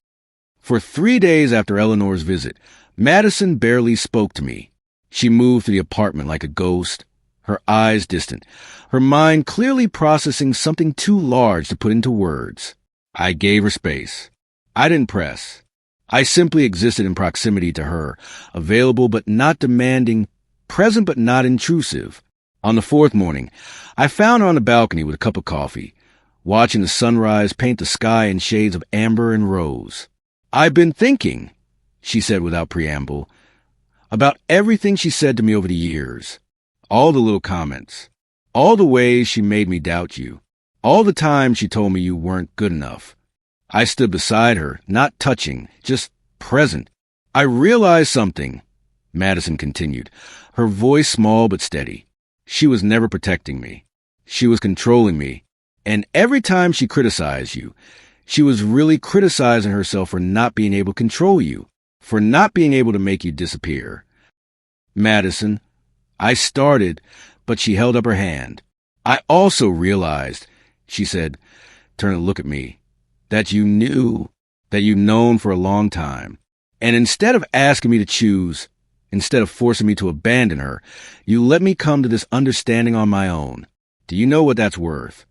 For 3 days after Eleanor's visit, Madison barely spoke to me. She moved through the apartment like a ghost, her eyes distant, her mind clearly processing something too large to put into words. I gave her space. I didn't press. I simply existed in proximity to her, available but not demanding, present but not intrusive. On the 4th morning, I found her on the balcony with a cup of coffee, watching the sunrise paint the sky in shades of amber and rose. I've been thinking, she said without preamble, about everything she said to me over the years. All the little comments. All the ways she made me doubt you. All the times she told me you weren't good enough. I stood beside her, not touching, just present. I realized something, Madison continued, her voice small but steady. She was never protecting me. She was controlling me. And every time she criticized you, she was really criticizing herself for not being able to control you, for not being able to make you disappear. Madison, I started, but she held up her hand. I also realized, she said, turning to look at me, that you knew, that you've known for a long time. And instead of asking me to choose, instead of forcing me to abandon her, you let me come to this understanding on my own. Do you know what that's worth?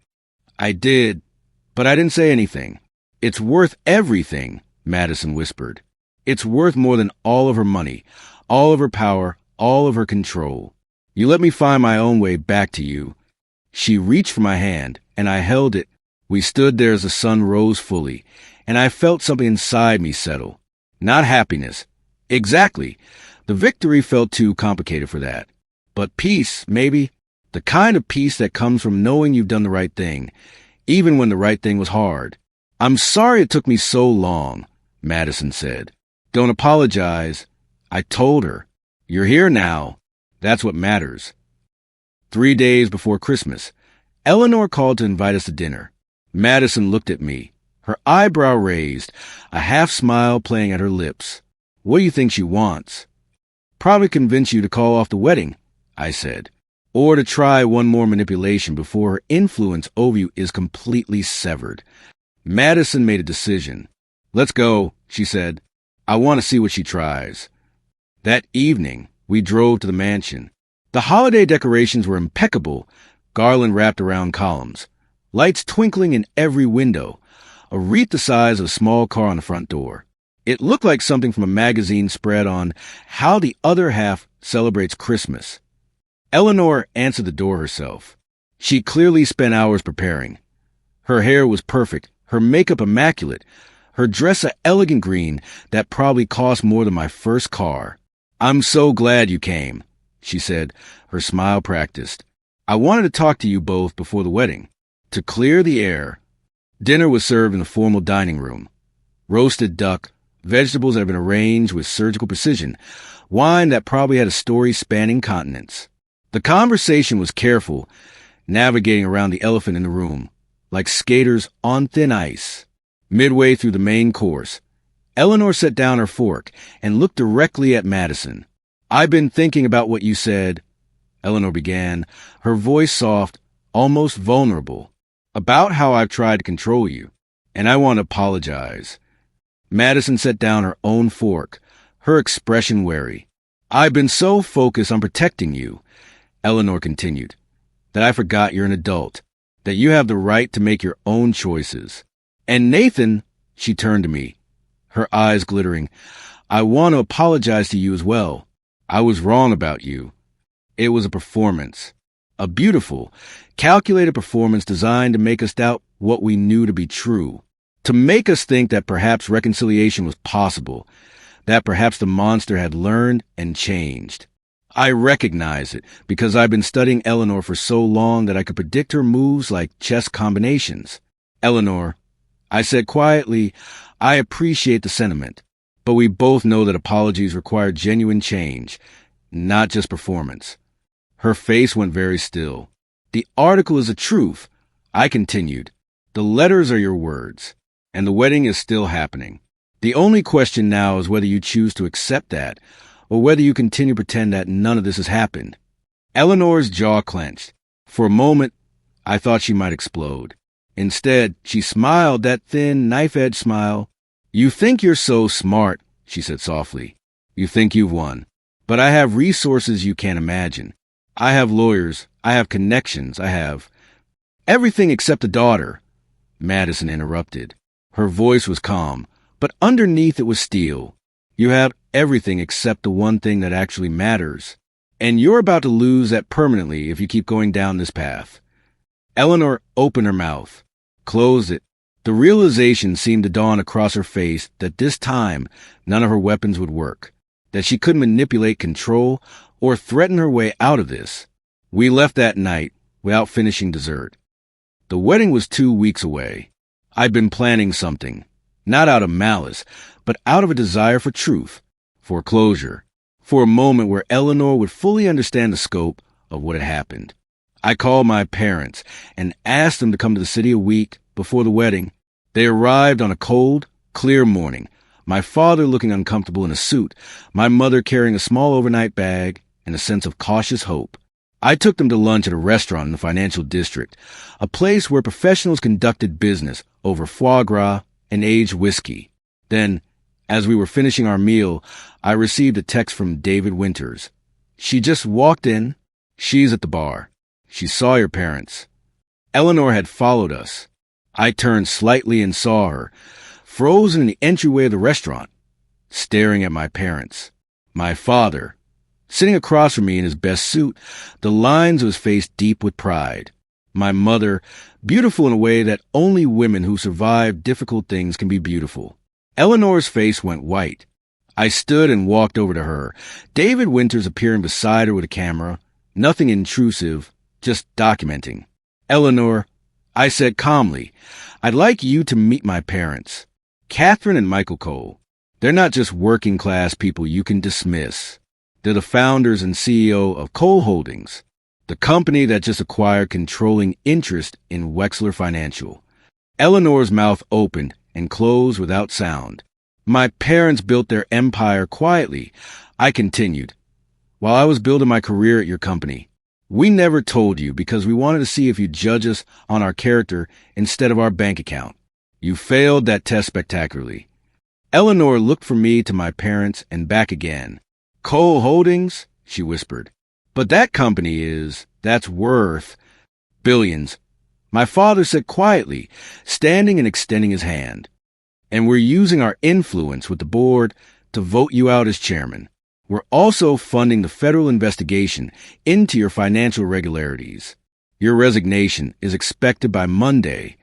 I did, but I didn't say anything. It's worth everything, Madison whispered. It's worth more than all of her money, all of her power, all of her control. You let me find my own way back to you. She reached for my hand, and I held it. We stood there as the sun rose fully, and I felt something inside me settle. Not happiness. Exactly. The victory felt too complicated for that. But peace, maybe. The kind of peace that comes from knowing you've done the right thing, even when the right thing was hard. I'm sorry it took me so long, Madison said. Don't apologize. I told her. You're here now. That's what matters. 3 days before Christmas, Eleanor called to invite us to dinner. Madison looked at me, her eyebrow raised, a half smile playing at her lips. What do you think she wants? Probably convince you to call off the wedding, I said, or to try one more manipulation before her influence over you is completely severed. Madison made a decision. Let's go, she said. I want to see what she tries. That evening, we drove to the mansion. The holiday decorations were impeccable, garland wrapped around columns, lights twinkling in every window, a wreath the size of a small car on the front door. It looked like something from a magazine spread on how the other half celebrates Christmas. Eleanor answered the door herself. She clearly spent hours preparing. Her hair was perfect, her makeup immaculate, her dress an elegant green that probably cost more than my first car. I'm so glad you came, she said, her smile practiced. I wanted to talk to you both before the wedding. To clear the air, dinner was served in the formal dining room. Roasted duck, vegetables that had been arranged with surgical precision, wine that probably had a story spanning continents. The conversation was careful, navigating around the elephant in the room, like skaters on thin ice. Midway through the main course, Eleanor set down her fork and looked directly at Madison. "I've been thinking about what you said," Eleanor began, her voice soft, almost vulnerable, "about how I've tried to control you, and I want to apologize." Madison set down her own fork, her expression wary. "I've been so focused on protecting you," Eleanor continued, "that I forgot you're an adult, that you have the right to make your own choices. And Nathan," she turned to me, her eyes glittering, "I want to apologize to you as well. I was wrong about you. It was a performance. A beautiful, calculated performance designed to make us doubt what we knew to be true. To make us think that perhaps reconciliation was possible, that perhaps the monster had learned and changed. I recognize it because I've been studying Eleanor for so long that I could predict her moves like chess combinations. Eleanor," I said quietly, "I appreciate the sentiment, but we both know that apologies require genuine change, not just performance." Her face went very still. "The article is the truth," I continued. "The letters are your words, and the wedding is still happening. The only question now is whether you choose to accept that, or whether you continue to pretend that none of this has happened." Eleanor's jaw clenched. For a moment, I thought she might explode. Instead, she smiled that thin, knife-edge smile. "You think you're so smart," she said softly. "You think you've won. But I have resources you can't imagine. I have lawyers. I have connections. I have—" "Everything except a daughter," Madison interrupted. Her voice was calm, but underneath it was steel. "You have everything except the one thing that actually matters. And you're about to lose that permanently if you keep going down this path." Eleanor opened her mouth, closed it. The realization seemed to dawn across her face that this time none of her weapons would work, that she couldn't manipulate, control, or threaten her way out of this. We left that night without finishing dessert. The wedding was 2 weeks away. I'd been planning something, not out of malice, but out of a desire for truth, for closure, for a moment where Eleanor would fully understand the scope of what had happened. I called my parents and asked them to come to the city a week before the wedding. They arrived on a cold, clear morning, my father looking uncomfortable in a suit, my mother carrying a small overnight bag and a sense of cautious hope. I took them to lunch at a restaurant in the financial district, a place where professionals conducted business over foie gras and aged whiskey. Then, as we were finishing our meal, I received a text from David Winters. "She just walked in. She's at the bar. She saw your parents." Eleanor had followed us. I turned slightly and saw her, frozen in the entryway of the restaurant, staring at my parents. My father, sitting across from me in his best suit, the lines of his face deep with pride. My mother, beautiful in a way that only women who survive difficult things can be beautiful. Eleanor's face went white. I stood and walked over to her, David Winters appearing beside her with a camera, nothing intrusive, just documenting. "Eleanor," I said calmly, "I'd like you to meet my parents, Catherine and Michael Cole. They're not just working-class people you can dismiss. They're the founders and CEO of Cole Holdings, the company that just acquired controlling interest in Wexler Financial." Eleanor's mouth opened and closed without sound. "My parents built their empire quietly," I continued, "while I was building my career at your company. We never told you because we wanted to see if you'd judge us on our character instead of our bank account. You failed that test spectacularly." Eleanor looked from me to my parents and back again. "Cole Holdings," she whispered. "But that company that's worth billions," my father said quietly, standing and extending his hand. "And we're using our influence with the board to vote you out as chairman. We're also funding the federal investigation into your financial irregularities. Your resignation is expected by Monday."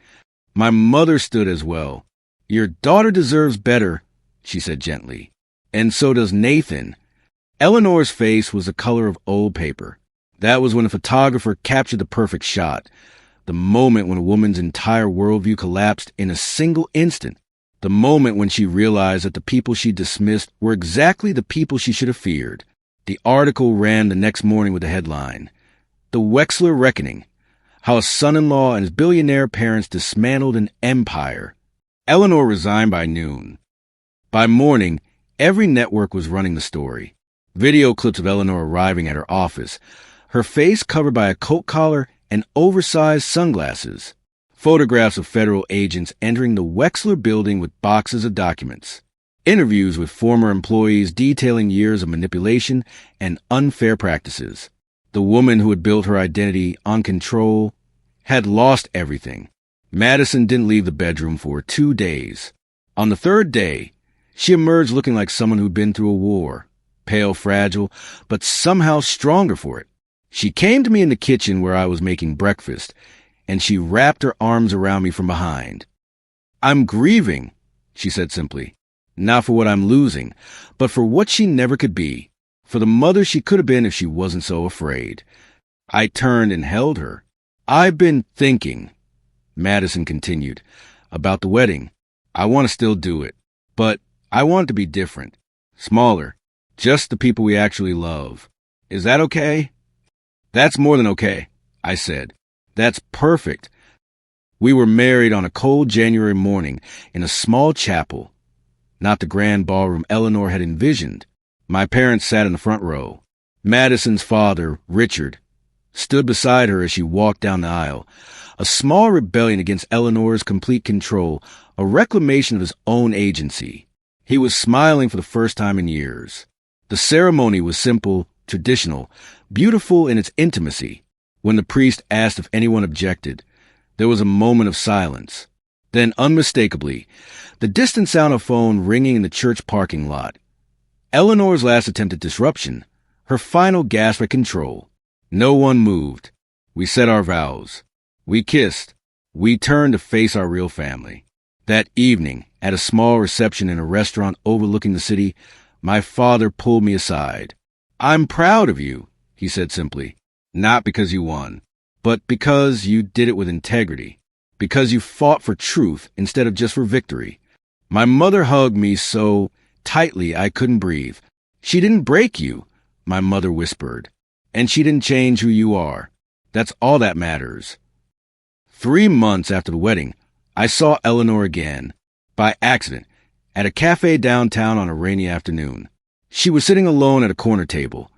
My mother stood as well. "Your daughter deserves better," she said gently. "And so does Nathan." Eleanor's face was the color of old paper. That was when a photographer captured the perfect shot. The moment when a woman's entire worldview collapsed in a single instant. The moment when she realized that the people she dismissed were exactly the people she should have feared. The article ran the next morning with the headline, "The Wexler Reckoning: How a Son-in-Law and his billionaire parents dismantled an empire." Eleanor resigned by noon. By morning, every network was running the story. Video clips of Eleanor arriving at her office, her face covered by a coat collar and oversized sunglasses. Photographs of federal agents entering the Wexler building with boxes of documents. Interviews with former employees detailing years of manipulation and unfair practices. The woman who had built her identity on control had lost everything. Madison didn't leave the bedroom for 2 days. On the third day, she emerged looking like someone who'd been through a war, pale, fragile, but somehow stronger for it. She came to me in the kitchen where I was making breakfast, and she wrapped her arms around me from behind. "I'm grieving," she said simply. "Not for what I'm losing, but for what she never could be, for the mother she could have been if she wasn't so afraid." I turned and held her. "I've been thinking," Madison continued, "about the wedding. I want to still do it, but I want it to be different, smaller, just the people we actually love. Is that okay?" "That's more than okay," I said. "That's perfect." We were married on a cold January morning in a small chapel, not the grand ballroom Eleanor had envisioned. My parents sat in the front row. Madison's father, Richard, stood beside her as she walked down the aisle, a small rebellion against Eleanor's complete control, a reclamation of his own agency. He was smiling for the first time in years. The ceremony was simple, traditional, beautiful in its intimacy. When the priest asked if anyone objected, there was a moment of silence. Then, unmistakably, the distant sound of a phone ringing in the church parking lot. Eleanor's last attempt at disruption, her final gasp at control. No one moved. We said our vows. We kissed. We turned to face our real family. That evening, at a small reception in a restaurant overlooking the city, my father pulled me aside. "I'm proud of you," he said simply. "Not because you won, but because you did it with integrity. Because you fought for truth instead of just for victory." My mother hugged me so tightly I couldn't breathe. "She didn't break you," my mother whispered. "And she didn't change who you are. That's all that matters." 3 months after the wedding, I saw Eleanor again, by accident, at a cafe downtown on a rainy afternoon. She was sitting alone at a corner table,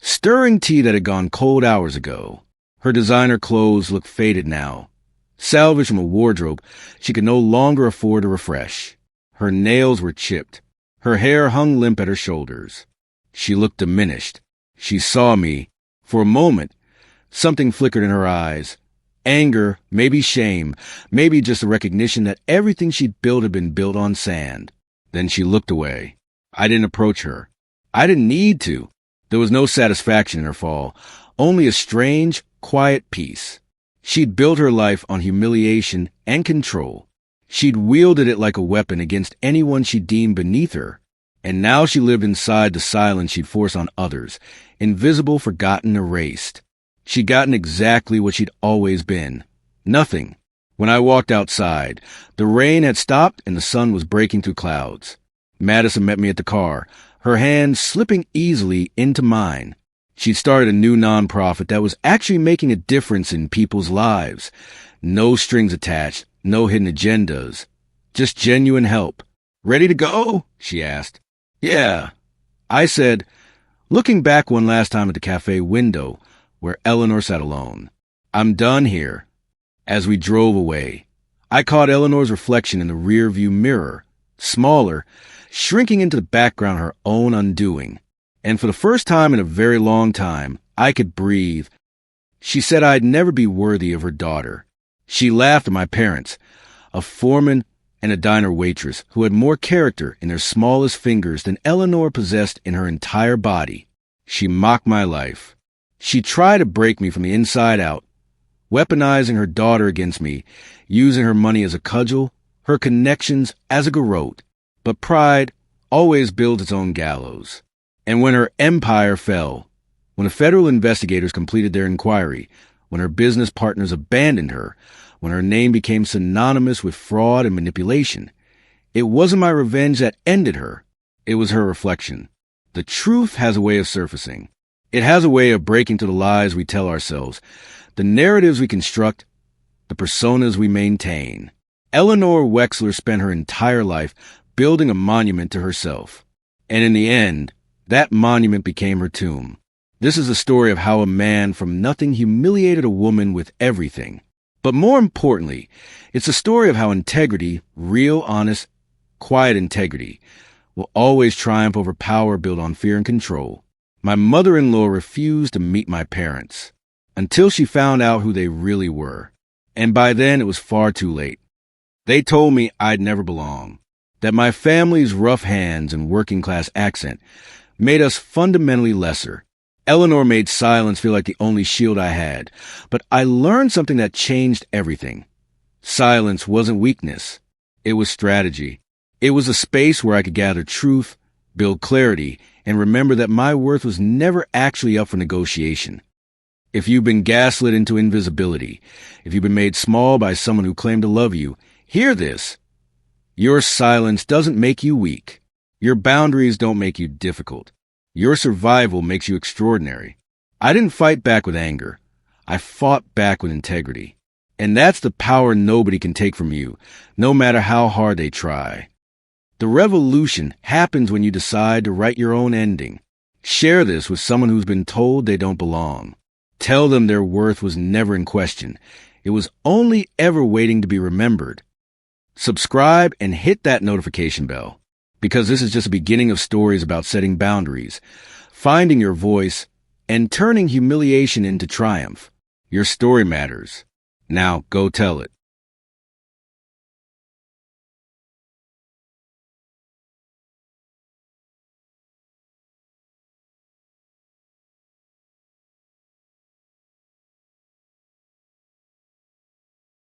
stirring tea that had gone cold hours ago. Her designer clothes looked faded now, salvaged from a wardrobe she could no longer afford to refresh. Her nails were chipped. Her hair hung limp at her shoulders. She looked diminished. She saw me. For a moment, something flickered in her eyes. Anger, maybe shame, maybe just a recognition that everything she'd built had been built on sand. Then she looked away. I didn't approach her. I didn't need to. There was no satisfaction in her fall, only a strange, quiet peace. She'd built her life on humiliation and control. She'd wielded it like a weapon against anyone she deemed beneath her. And now she lived inside the silence she'd forced on others, invisible, forgotten, erased. She'd gotten exactly what she'd always been. Nothing. When I walked outside, the rain had stopped and the sun was breaking through clouds. Madison met me at the car, her hand slipping easily into mine. She'd started a new nonprofit that was actually making a difference in people's lives. No strings attached, no hidden agendas. Just genuine help. "Ready to go?" she asked. "Yeah," I said, looking back one last time at the cafe window where Eleanor sat alone. "I'm done here." As we drove away, I caught Eleanor's reflection in the rearview mirror, smaller, shrinking into the background her own undoing. And for the first time in a very long time, I could breathe. She said I'd never be worthy of her daughter. She laughed at my parents, a foreman and a diner waitress who had more character in their smallest fingers than Eleanor possessed in her entire body. She mocked my life. She tried to break me from the inside out, weaponizing her daughter against me, using her money as a cudgel, her connections as a garrote. But pride always builds its own gallows. And when her empire fell, when the federal investigators completed their inquiry, when her business partners abandoned her, when her name became synonymous with fraud and manipulation. It wasn't my revenge that ended her. It was her reflection. The truth has a way of surfacing. It has a way of breaking to the lies we tell ourselves, the narratives we construct, the personas we maintain. Eleanor Wexler spent her entire life building a monument to herself. And in the end, that monument became her tomb. This is a story of how a man from nothing humiliated a woman with everything. But more importantly, it's a story of how integrity, real, honest, quiet integrity, will always triumph over power built on fear and control. My mother-in-law refused to meet my parents until she found out who they really were. And by then, it was far too late. They told me I'd never belong, that my family's rough hands and working-class accent made us fundamentally lesser. Eleanor made silence feel like the only shield I had, but I learned something that changed everything. Silence wasn't weakness. It was strategy. It was a space where I could gather truth, build clarity, and remember that my worth was never actually up for negotiation. If you've been gaslit into invisibility, if you've been made small by someone who claimed to love you, hear this. Your silence doesn't make you weak. Your boundaries don't make you difficult. Your survival makes you extraordinary. I didn't fight back with anger. I fought back with integrity. And that's the power nobody can take from you, no matter how hard they try. The revolution happens when you decide to write your own ending. Share this with someone who's been told they don't belong. Tell them their worth was never in question. It was only ever waiting to be remembered. Subscribe and hit that notification bell, because this is just the beginning of stories about setting boundaries, finding your voice, and turning humiliation into triumph. Your story matters. Now go tell it.